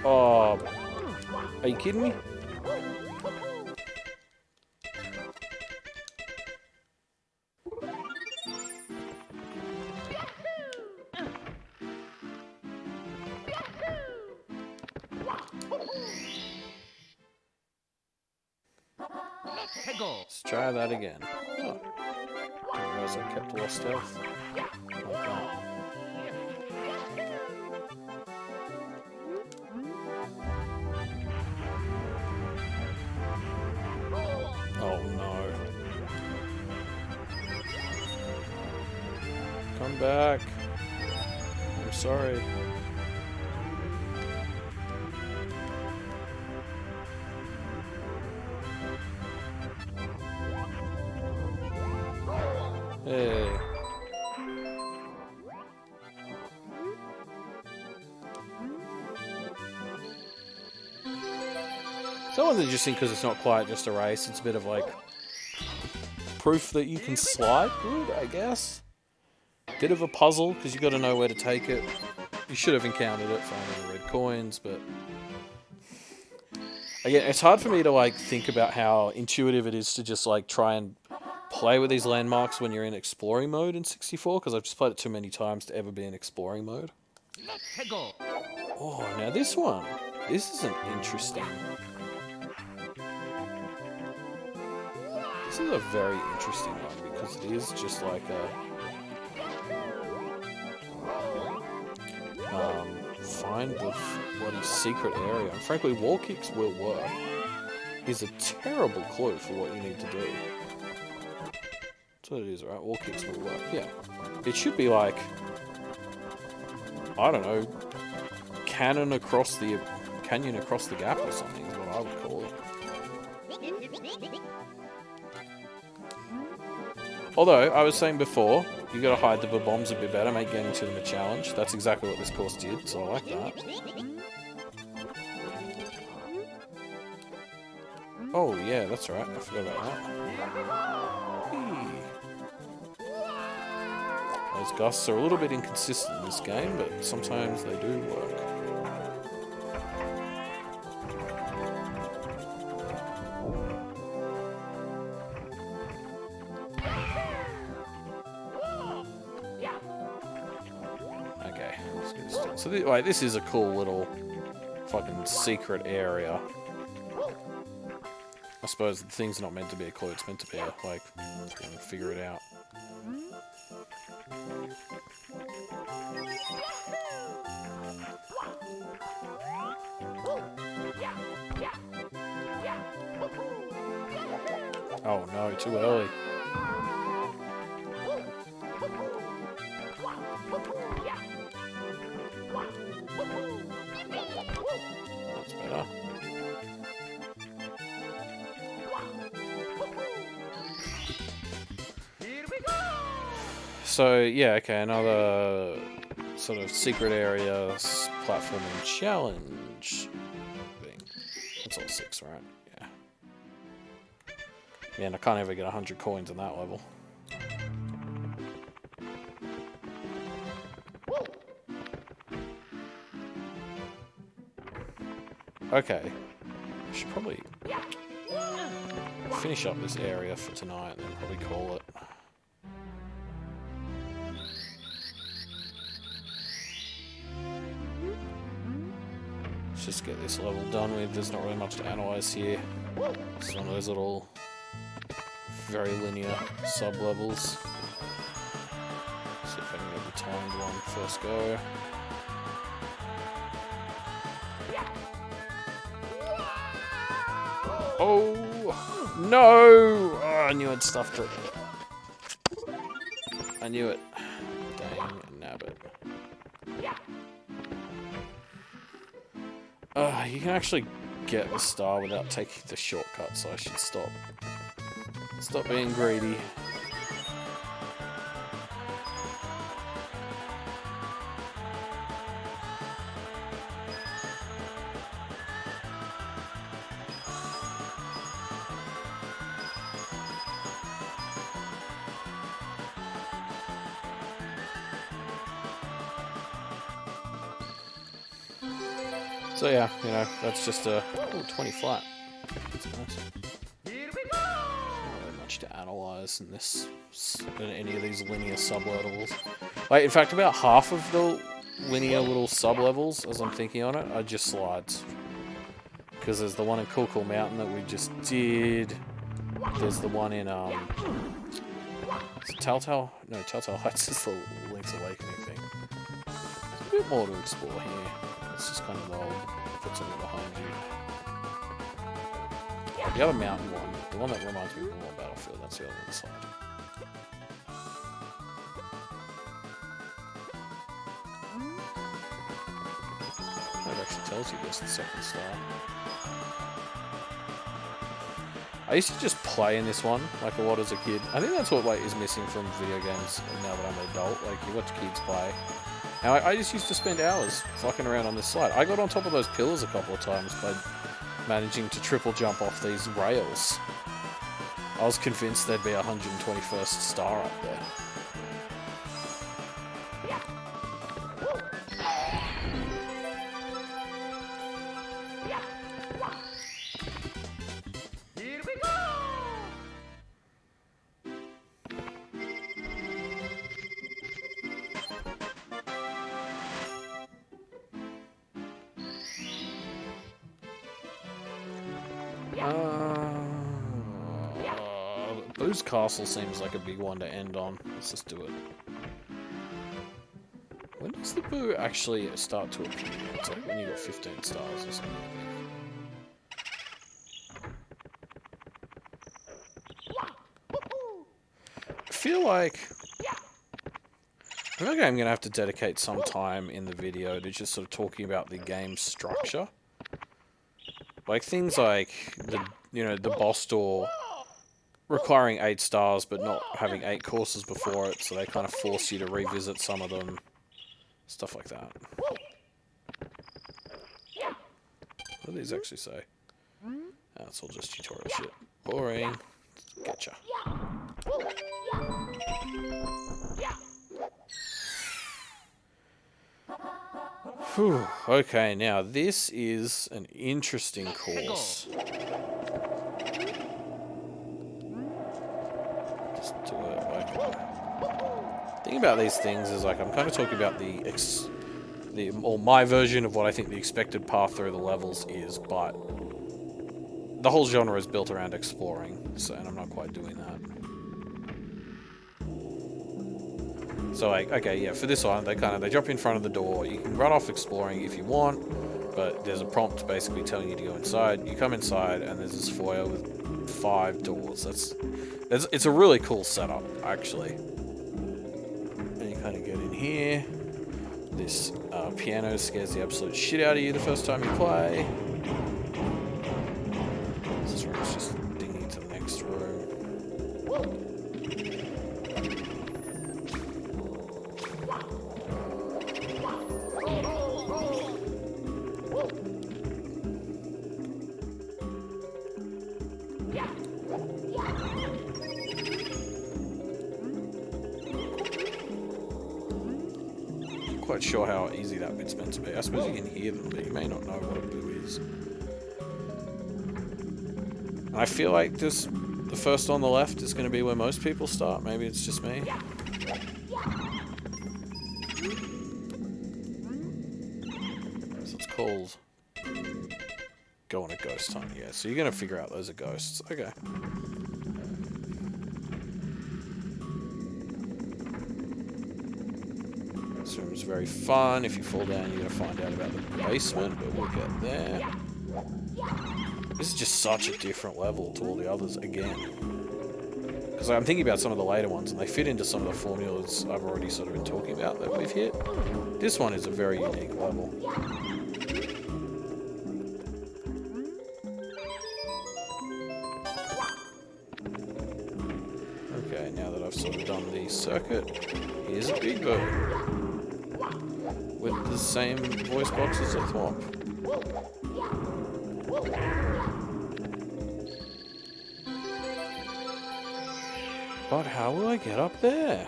Oh, are you kidding me? Let's try that again. Oh. Didn't realize I kept lost health. Like that. Oh no. Come back. I'm sorry. Hey. That one's interesting because it's not quite just a race, it's a bit of like proof that you can slide good, I guess. Bit of a puzzle because you got to know where to take it. You should have encountered it finding the red coins, but again, it's hard for me to like think about how intuitive it is to just like try and play with these landmarks when you're in exploring mode in 64, because I've just played it too many times to ever be in exploring mode. Oh, now this one. This is an interesting... This is a very interesting one, because it is just like a... find the bloody secret area. And frankly, wall kicks will work. Is a terrible clue for what you need to do. That's what it is, right? Wall kicks will work. Yeah. It should be like, I don't know, canyon across the gap or something is what I would call it. Although, I was saying before, you gotta hide the bombs a bit better, make getting to them a challenge. That's exactly what this course did, so I like that. Oh, yeah, that's right. I forgot about that. Hey. Those gusts are a little bit inconsistent in this game, but sometimes they do work. So like, this is a cool little fucking secret area. I suppose the thing's not meant to be a clue, it's meant to be a, like, figure it out. Oh no, too early. That's better. So, yeah, okay, another sort of secret area platforming challenge thing. That's all 6, right? Yeah. Man, I can't ever get 100 coins on that level. Okay. I should probably finish up this area for tonight and then probably call it. Let's just get this level done with. There's not really much to analyze here. It's one of those little very linear sub-levels. See if I can get the timed one first go. Oh no! Oh, I knew I'd stuffed it. I knew it. Dang nabbit. You can actually get the star without taking the shortcut, so I should stop. Stop being greedy. So yeah, you know, that's just a 20 flat. That's nice. Not really much to analyze in this, in any of these linear sub-levels. Like, in fact, about half of the linear little sub-levels, as I'm thinking on it, are just slides. Because there's the one in Cool Cool Mountain that we just did. There's the one in, is it Telltale? No, Telltale Heights is the Link's Awakening thing. There's a bit more to explore here. It's just kind of old. Put something behind you. The other mountain one, the one that reminds me more of Battlefield, that's the other one side. It actually tells you this, the second star. I used to just play in this one like a lot as a kid. I think that's what like is missing from video games now that I'm an adult. Like you watch kids play. And I just used to spend hours fucking around on this slide. I got on top of those pillars a couple of times by managing to triple jump off these rails. I was convinced there'd be a 121st star up there. Here we go! Boo's Castle seems like a big one to end on. Let's just do it. When does the Boo actually start to appear? It's like when you got 15 stars or something, I feel like I'm going to have to dedicate some time in the video to just sort of talking about the game structure. Like things like the, you know, the boss door requiring 8 stars but not having 8 courses before it, so they kind of force you to revisit some of them. Stuff like that. What do these actually say? That's all just tutorial shit. Boring. Getcha. Whew. Okay, now this is an interesting course. Just do it like... The thing about these things is like I'm kind of talking about the or my version of what I think the expected path through the levels is, but the whole genre is built around exploring, so, and I'm not quite doing that. So, like, okay, yeah, for this one, they drop you in front of the door. You can run off exploring if you want, but there's a prompt basically telling you to go inside. You come inside, and there's this foyer with 5 doors. It's a really cool setup, actually. And you kind of get in here. This piano scares the absolute shit out of you the first time you play. This room's just dinging to the next room. Quite sure how easy that bit's meant to be. I suppose you can hear them, but you may not know what a boo is. And I feel like the first on the left is going to be where most people start. Maybe it's just me. So it's called Go on a Ghost Hunt. Yeah, so you're going to figure out those are ghosts. Okay. This room's very fun. If you fall down, you're going to find out about the basement, but we'll get there. This is just such a different level to all the others again. Because I'm thinking about some of the later ones, and they fit into some of the formulas I've already sort of been talking about that we've hit. This one is a very unique level. Okay, now that I've sort of done the circuit, here's a big bird. With the same voice box as a thwomp. But how will I get up there?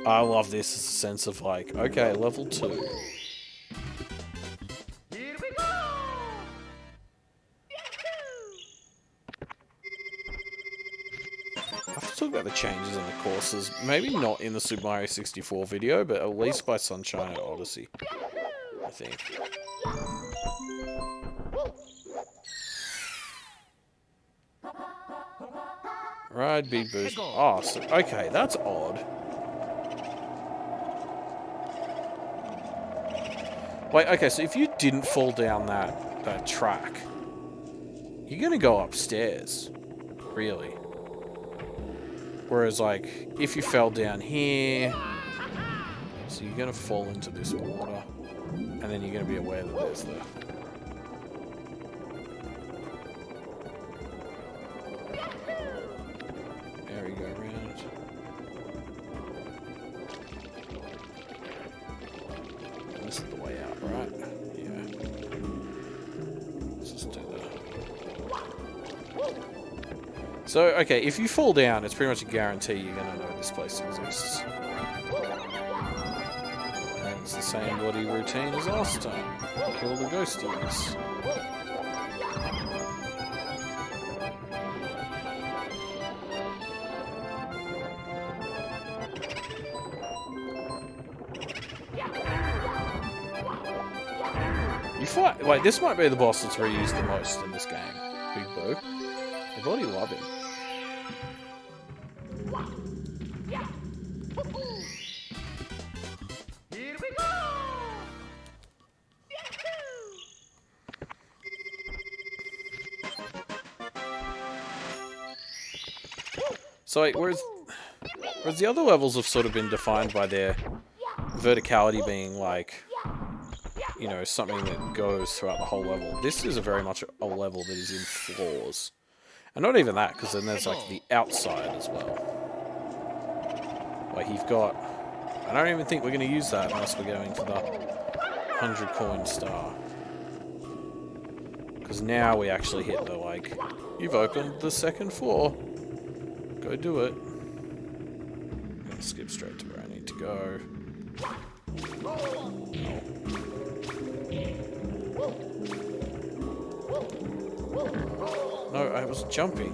I love this as a sense of like, okay, level 2. Here we go! I have to talk about the changes in the courses. Maybe not in the Super Mario 64 video, but at least by Sunshine and Odyssey, I think. Ride, beat boost. Oh, so, okay, that's odd. Wait, okay, so if you didn't fall down that track, you're gonna go upstairs, really. Whereas, like, if you fell down here, so you're gonna fall into this water, and then you're gonna be aware that there's the... Merry-go round. This is the way out, right? Yeah. Let's just do that. So, okay, if you fall down, it's pretty much a guarantee you're gonna know this place exists. And it's the same bloody routine as last time. Kill the ghosties. You fight... Wait, this might be the boss that's reused the most in this game. Big Boo. I bloody love him. Here we go! So, like, whereas the other levels have sort of been defined by their verticality being like, you know, something that goes throughout the whole level. This is very much a level that is in floors. And not even that, because then there's like the outside as well. Like you've got... I don't even think we're going to use that unless we're going for the 100 coin star. Because now we actually hit the like, you've opened the second floor. Go do it. I'm going to skip straight to where I need to go. No, I was jumping.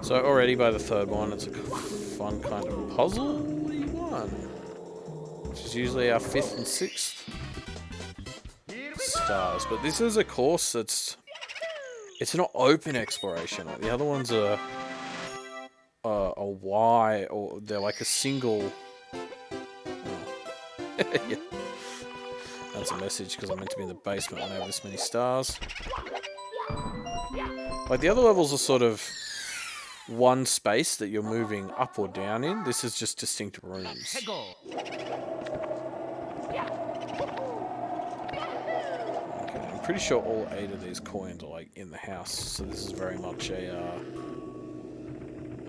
So already by the third one, it's a fun kind of puzzle. What do you want? Which is usually our 5th and 6th stars. But this is a course that's... It's not open exploration. Like the other ones are a Y, or they're like a single... Oh. Yeah. That's a message because I'm meant to be in the basement when I have this many stars. Like the other levels are sort of one space that you're moving up or down in. This is just distinct rooms. Okay, I'm pretty sure all 8 of these coins are like in the house, so this is very much a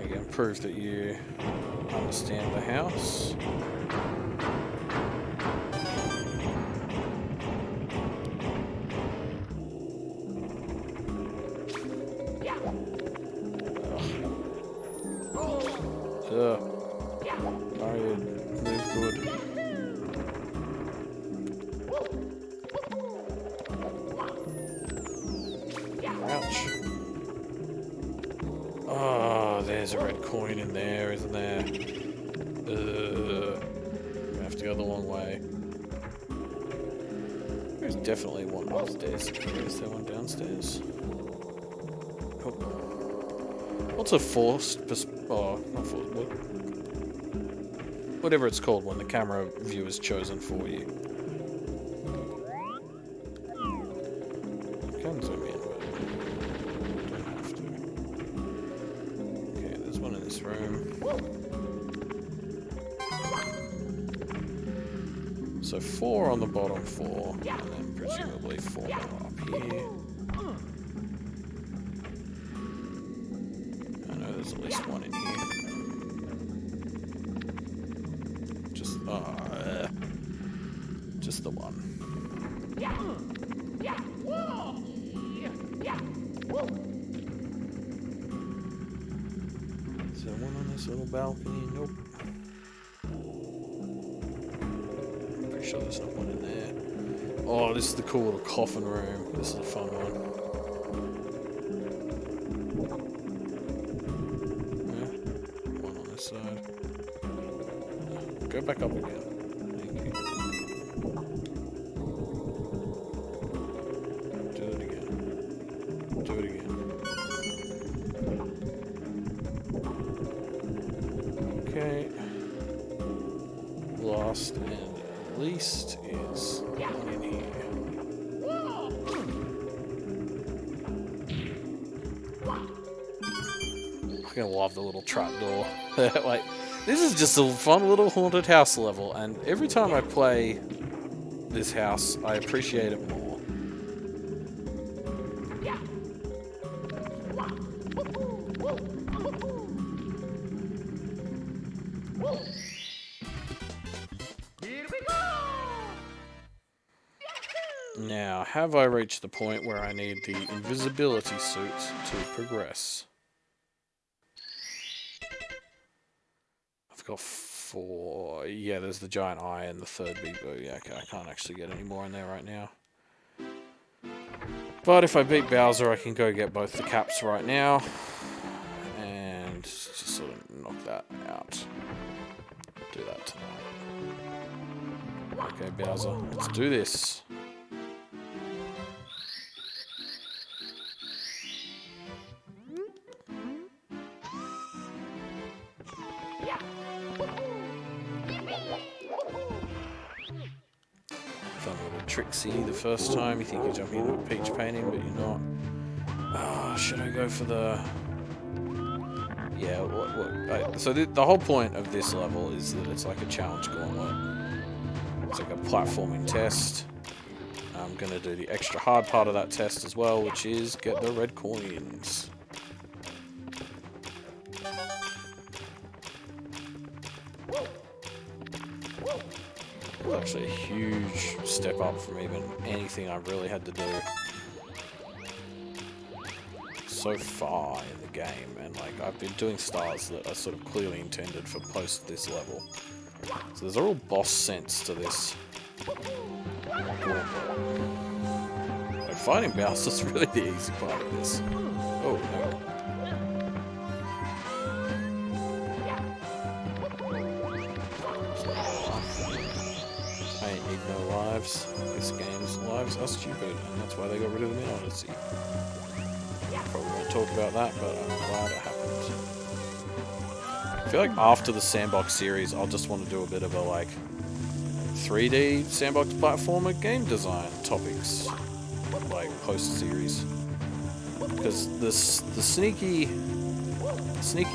again, proof that you understand the house. Alright, move good. Ouch. Oh, there's a red coin in there, isn't there? I have to go the long way. There's definitely one upstairs. Is there one downstairs? Oh. What's a forced... Oh, not forced. Whatever it's called when the camera view is chosen for you. I can zoom in, but I don't have to. Okay, there's one in this room. So 4 on the bottom 4, and then presumably 4 more up here. I know there's at least one in here. Just the one. Is there one on this little balcony? Nope. I'm pretty sure there's not one in there. Oh, this is the cool little coffin room. This is a fun one. Yeah, one on this side. Go back up again. Thank you. Do it again. Do it again. Okay. Last and least is one in here. I'm gonna love the little trapdoor. Like, this is just a fun little haunted house level, and every time I play this house, I appreciate it more. Now, have I reached the point where I need the invisibility suit to progress? I've got 4. Yeah, there's the giant eye and the third big boo. Yeah, okay, I can't actually get any more in there right now. But if I beat Bowser, I can go get both the caps right now. And just sort of knock that out. Do that tonight. Okay, Bowser, let's do this. Tricksy the first time. You think you're jumping into a peach painting, but you're not. Oh, should I go for the... Yeah, so the whole point of this level is that it's like a challenge gauntlet. It's like a platforming test. I'm going to do the extra hard part of that test as well, which is get the red coins. Actually a huge step up from even anything I've really had to do so far in the game, and like I've been doing stars that are sort of clearly intended for post this level. So there's a real boss sense to this. Like, fighting Mouse is really the easy part of this. Oh, no. I ain't need no lives. This game's lives are stupid, and that's why they got rid of them in Odyssey. Probably won't talk about that, but I'm glad it happened. I feel like after the Sandbox series, I'll just want to do a bit of a, like, 3D Sandbox platformer game design topics, like, post-series. Because the sneaky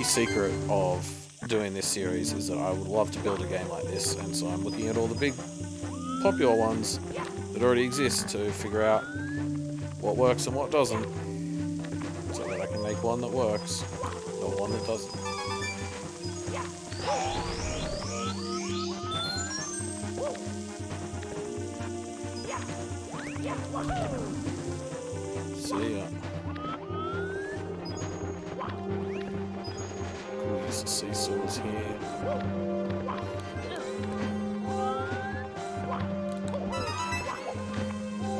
secret of doing this series is that I would love to build a game like this, and so I'm looking at all the big popular ones that already exist to figure out what works and what doesn't, so that I can make one that works, or one that doesn't. See ya. Cool use of seesaws here.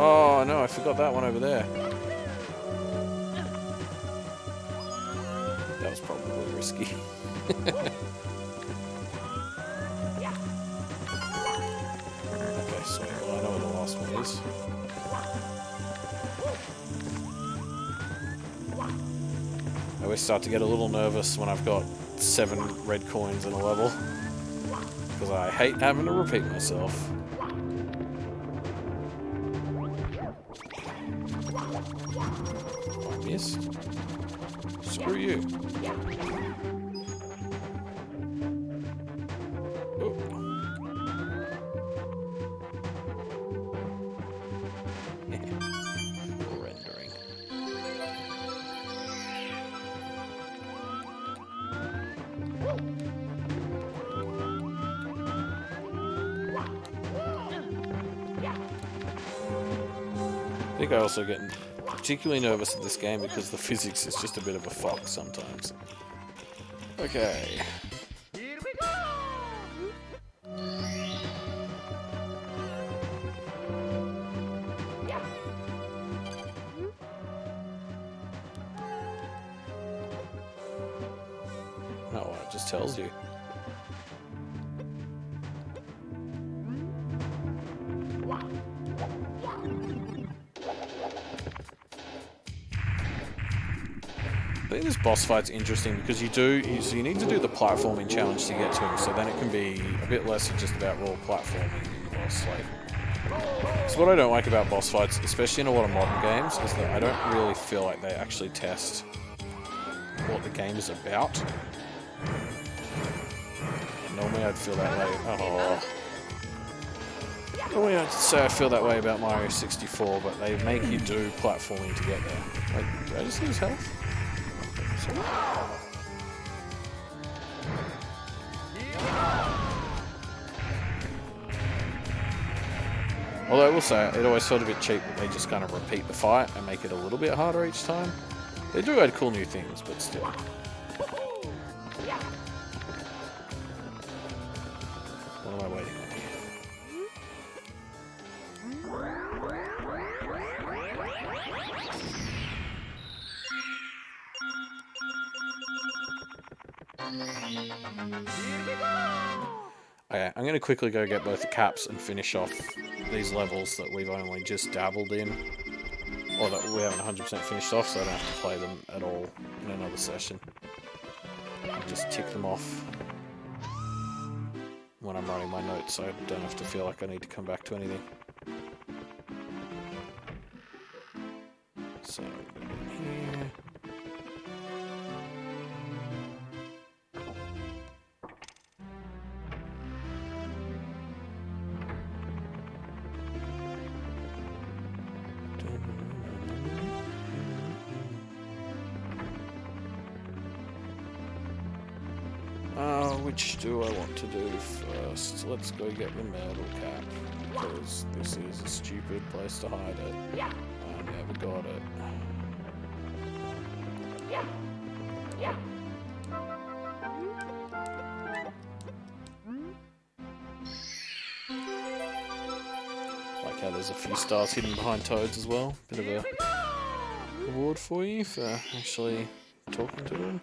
Oh no, I forgot that one over there. That was probably risky. Okay, sweet. Well, I know where the last one is. I always start to get a little nervous when I've got 7 red coins in a level, because I hate having to repeat myself. I missed. Screw you. Oh. Rendering. I think I also get particularly nervous at this game because the physics is just a bit of a fuck sometimes. Okay. Here we go! Oh, it just tells you. I think this boss fight's interesting because you need to do the platforming challenge to get to him, so then it can be a bit less just about raw platforming in the boss fight. So what I don't like about boss fights, especially in a lot of modern games, is that I don't really feel like they actually test what the game is about. Normally I'd feel that way. Oh. Normally I'd say I feel that way about Mario 64, but they make you do platforming to get there. Like, did I just lose health? Although I will say, it always felt a bit cheap that they just kind of repeat the fight and make it a little bit harder each time. They do add cool new things, but still. What am I waiting on here? Okay, I'm going to quickly go get both the caps and finish off these levels that we've only just dabbled in, or that we haven't 100% finished off, so I don't have to play them at all in another session. I'll just tick them off when I'm writing my notes, so I don't have to feel like I need to come back to anything. So, go in here. Which do I want to do first? Let's go get the metal cap, because this is a stupid place to hide it. I never got it. there's a few stars hidden behind toads as well. Bit of a reward for you for actually talking to them.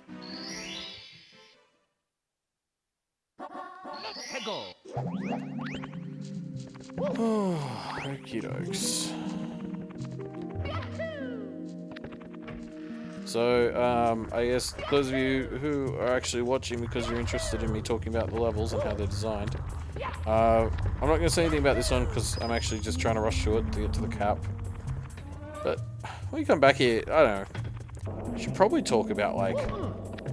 Oh, okie dokes. So, I guess those of you who are actually watching because you're interested in me talking about the levels and how they're designed, I'm not going to say anything about this one because I'm actually just trying to rush through it to get to the cap. But when you come back here, I don't know, you should probably talk about, like,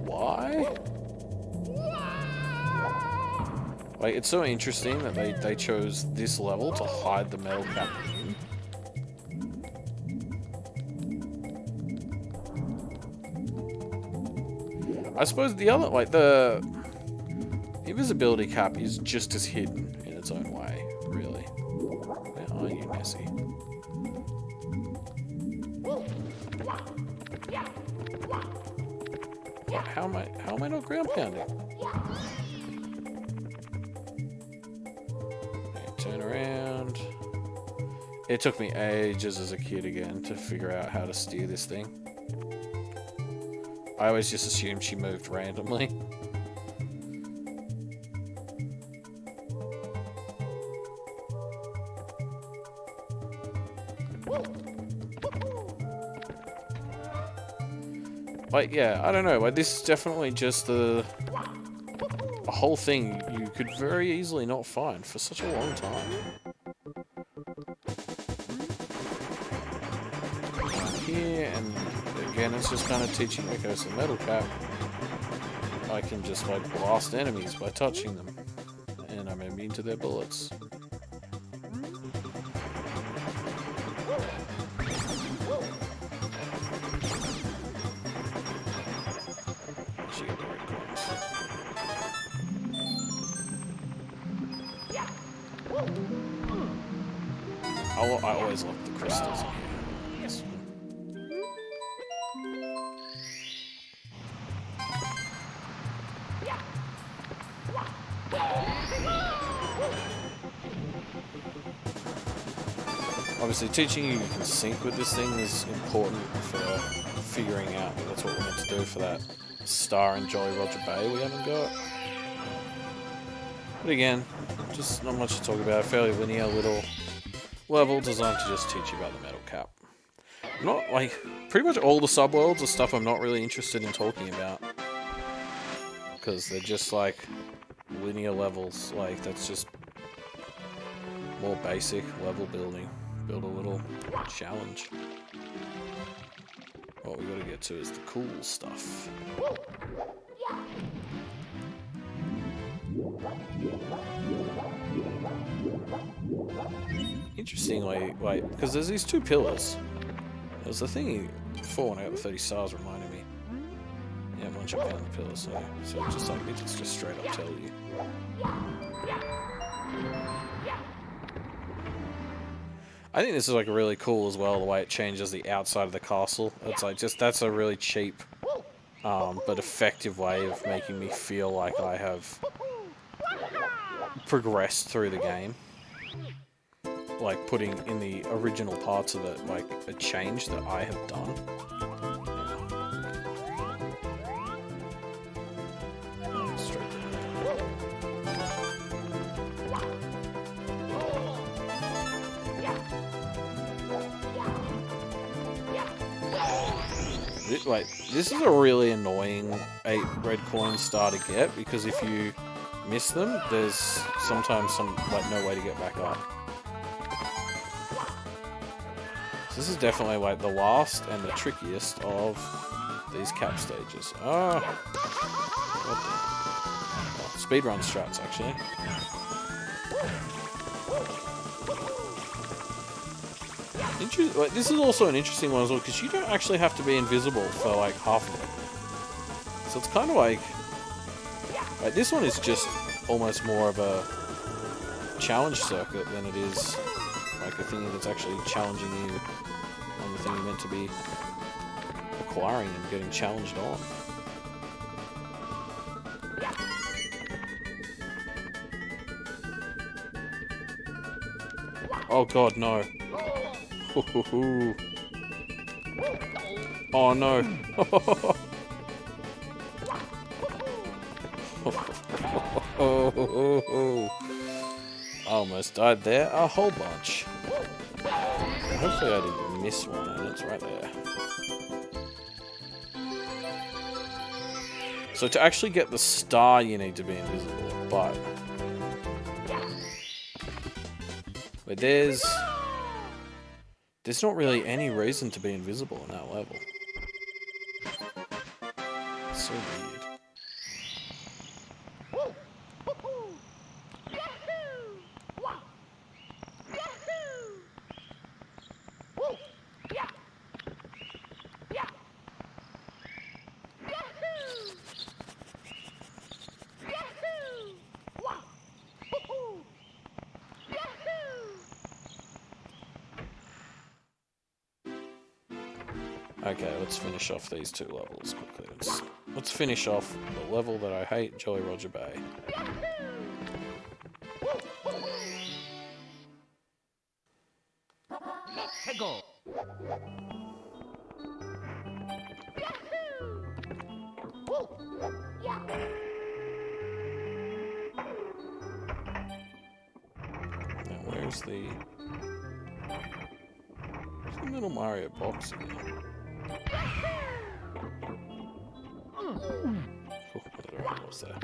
why? Like, it's so interesting that they chose this level to hide the metal cap in. I suppose the other, like, the invisibility cap is just as hidden in its own way, really. Where are you, Nessie? What, how am I not ground pounding? Okay, turn around. It took me ages as a kid again to figure out how to steer this thing. I always just assumed she moved randomly. Like, yeah, I don't know. Like, this is definitely just a whole thing you could very easily not find for such a long time. Here, and again, it's just kind of teaching, okay, so metal cap, I can just, like, blast enemies by touching them, and I'm immune to their bullets. Should get the red coins. I always love the crystals in here. Yes. Obviously, teaching you can sync with this thing is important for figuring out that that's what we're meant to do for that star in Jolly Roger Bay we haven't got. But again, just not much to talk about. A fairly linear little level designed to just teach you about the metal cap. Not like pretty much all the subworlds are stuff I'm not really interested in talking about because they're just like linear levels. Like that's just more basic level building. Build a little challenge. What we gotta get to is the cool stuff. Interestingly, like, because there's these two pillars. There was the thing before when I got the 30 stars reminded me. Yeah, once you found the pillars, so just like it just straight up tell you. I think this is like really cool as well, the way it changes the outside of the castle. It's like just, that's a really cheap, but effective way of making me feel like I have progressed through the game. Like putting in the original parts of it, like a change that I have done. Like, this is a really annoying 8 red coin star to get, because if you miss them, there's sometimes like no way to get back up. So this is definitely like the last and the trickiest of these cap stages. Oh, speedrun strats actually. Like, this is also an interesting one as well, because you don't actually have to be invisible for like half of it. So it's kind of like this one is just almost more of a challenge circuit than it is like a thing that's actually challenging you on the thing you're meant to be acquiring and getting challenged on. Oh god, no. Oh no. I almost died there a whole bunch. Hopefully I didn't miss one, and it's right there. So to actually get the star, you need to be invisible, but there's not really any reason to be invisible in that level. It's so weird. Okay, let's finish off these two levels quickly. Let's finish off the level that I hate, Jolly Roger Bay. Go. Now, where's the little Mario box again? Whatever it was there.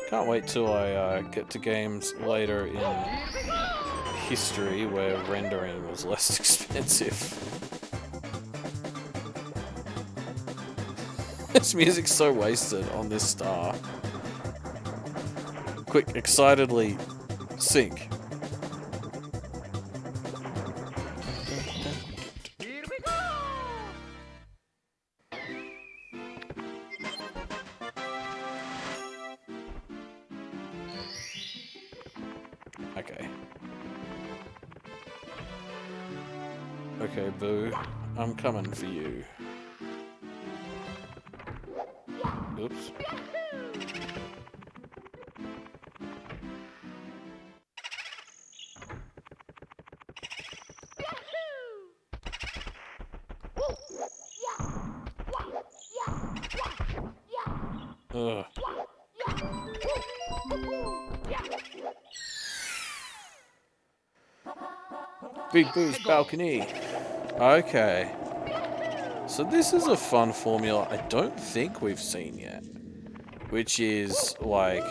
Can't wait till I get to games later in history where rendering was less expensive. This music's so wasted on this star. Quick, excitedly sync. Here we go. Okay. Okay, Boo. I'm coming for you. Oops. Ugh. Big Boo's balcony. Okay. So this is a fun formula I don't think we've seen yet. Which is like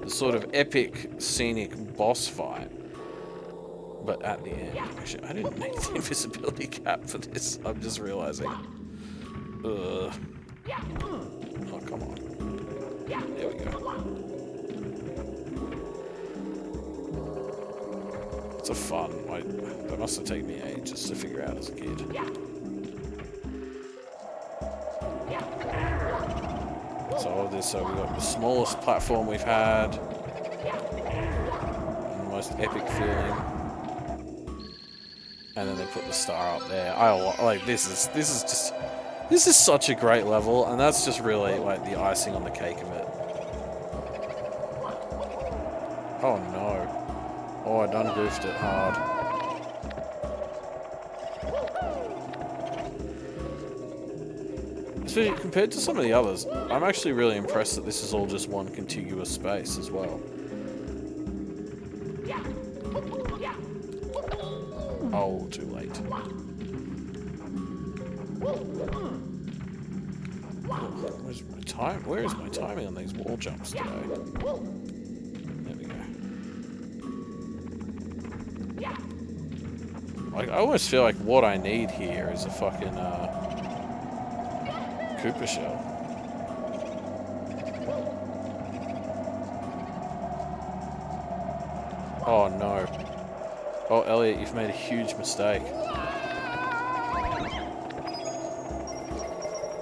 the sort of epic scenic boss fight. But at the end. Actually, I didn't make the invisibility cap for this. I'm just realizing. Ugh. Oh, come on. There we go. It's a fun. That must have taken me ages to figure out as a kid. So all of this, so we've got the smallest platform we've had. And the most epic feeling. And then they put the star up there. I like this is such a great level, and that's just really like the icing on the cake of it. Oh no. Oh, I done goofed it hard. So compared to some of the others, I'm actually really impressed that this is all just one contiguous space as well. Oh, too late. Where's my time? Where is my timing on these wall jumps today? There we go. Like, I almost feel like what I need here is a fucking Koopa shell. Oh no. Oh, Elliot, you've made a huge mistake.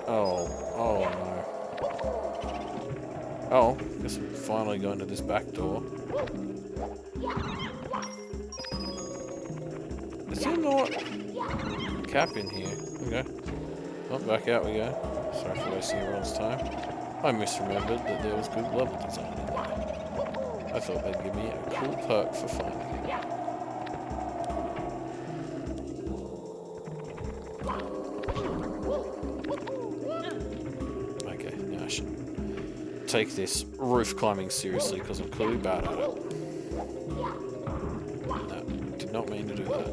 Oh no. Oh, guess I'm finally going to this back door. Is there not a cap in here? Okay. Oh, back out we go. Sorry for wasting everyone's time. I misremembered that there was good level design in there. I thought they'd give me a cool perk for finding it. take this roof climbing seriously because I'm clearly bad at it. No, did not mean to do that.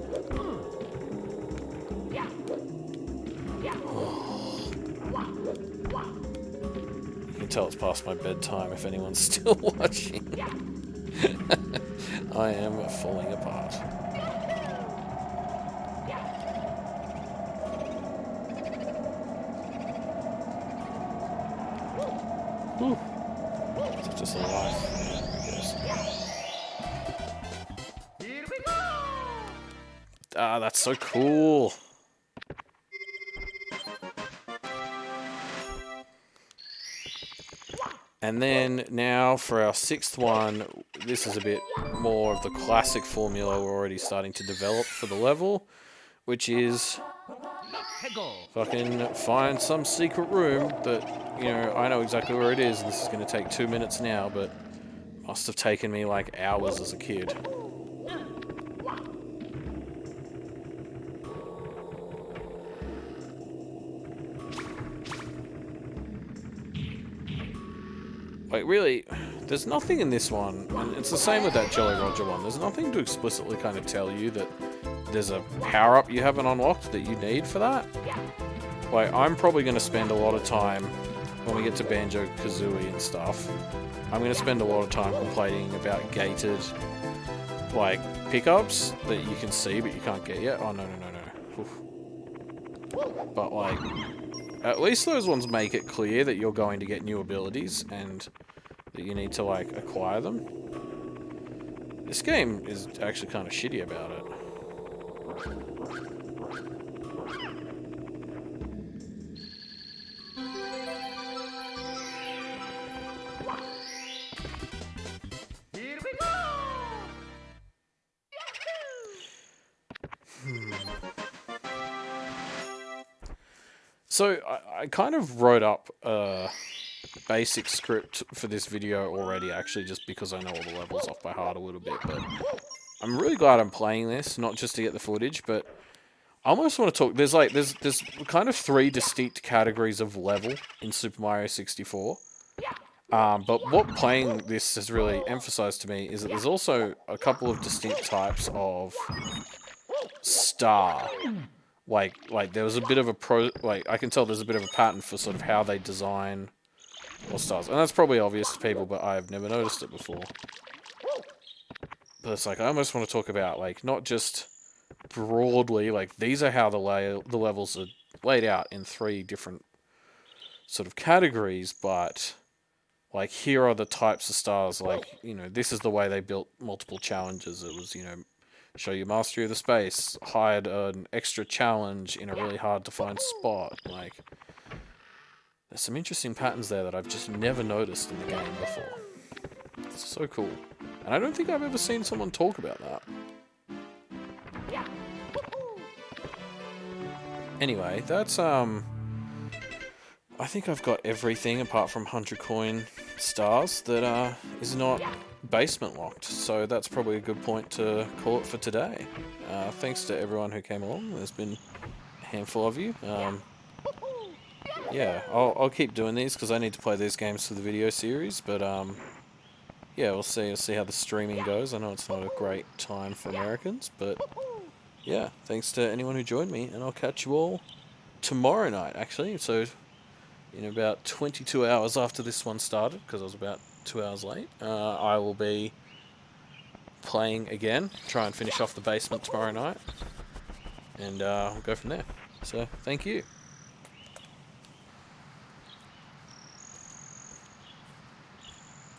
You can tell it's past my bedtime if anyone's still watching. I am falling apart. Whew. Is it just a life? Yeah, I guess. Here we go! Ah, that's so cool. And then now for our 6th one, this is a bit more of the classic formula we're already starting to develop for the level, which is fucking find some secret room that, you know, I know exactly where it is, and this is going to take 2 minutes now, but must have taken me like hours as a kid. Like, really, there's nothing in this one, and it's the same with that Jolly Roger one, there's nothing to explicitly kind of tell you that there's a power-up you haven't unlocked that you need for that. Like, I'm probably going to spend a lot of time, when we get to Banjo-Kazooie and stuff, I'm going to spend a lot of time complaining about gated, like, pickups that you can see but you can't get yet. Oh, no. Oof. But, like, at least those ones make it clear that you're going to get new abilities and that you need to, like, acquire them. This game is actually kind of shitty about it. Here we go! So, I kind of wrote up a basic script for this video already, actually, just because I know all the levels off by heart a little bit, but I'm really glad I'm playing this, not just to get the footage, but I almost want to talk, there's kind of 3 distinct categories of level in Super Mario 64, but what playing this has really emphasized to me is that there's also a couple of distinct types of star. Like there was a bit of a I can tell there's a bit of a pattern for sort of how they design all stars. And that's probably obvious to people, but I've never noticed it before. But it's like, I almost want to talk about, like, not just broadly, like, these are how the levels are laid out in 3 different sort of categories, but, like, here are the types of stars, like, you know, this is the way they built multiple challenges. It was, you know, show your mastery of the space, hide an extra challenge in a really hard to find spot. Like, there's some interesting patterns there that I've just never noticed in the game before. It's so cool. And I don't think I've ever seen someone talk about that. Anyway, that's, I think I've got everything apart from 100 coin stars that is not basement locked, so that's probably a good point to call it for today. Thanks to everyone who came along. There's been a handful of you. Yeah, I'll keep doing these because I need to play these games for the video series, but yeah, we'll see how the streaming goes. I know it's not a great time for Americans, but yeah, thanks to anyone who joined me, and I'll catch you all tomorrow night, actually. So in about 22 hours after this one started, because I was about 2 hours late, I will be playing again, try and finish off the basement tomorrow night, and we'll go from there. So, thank you.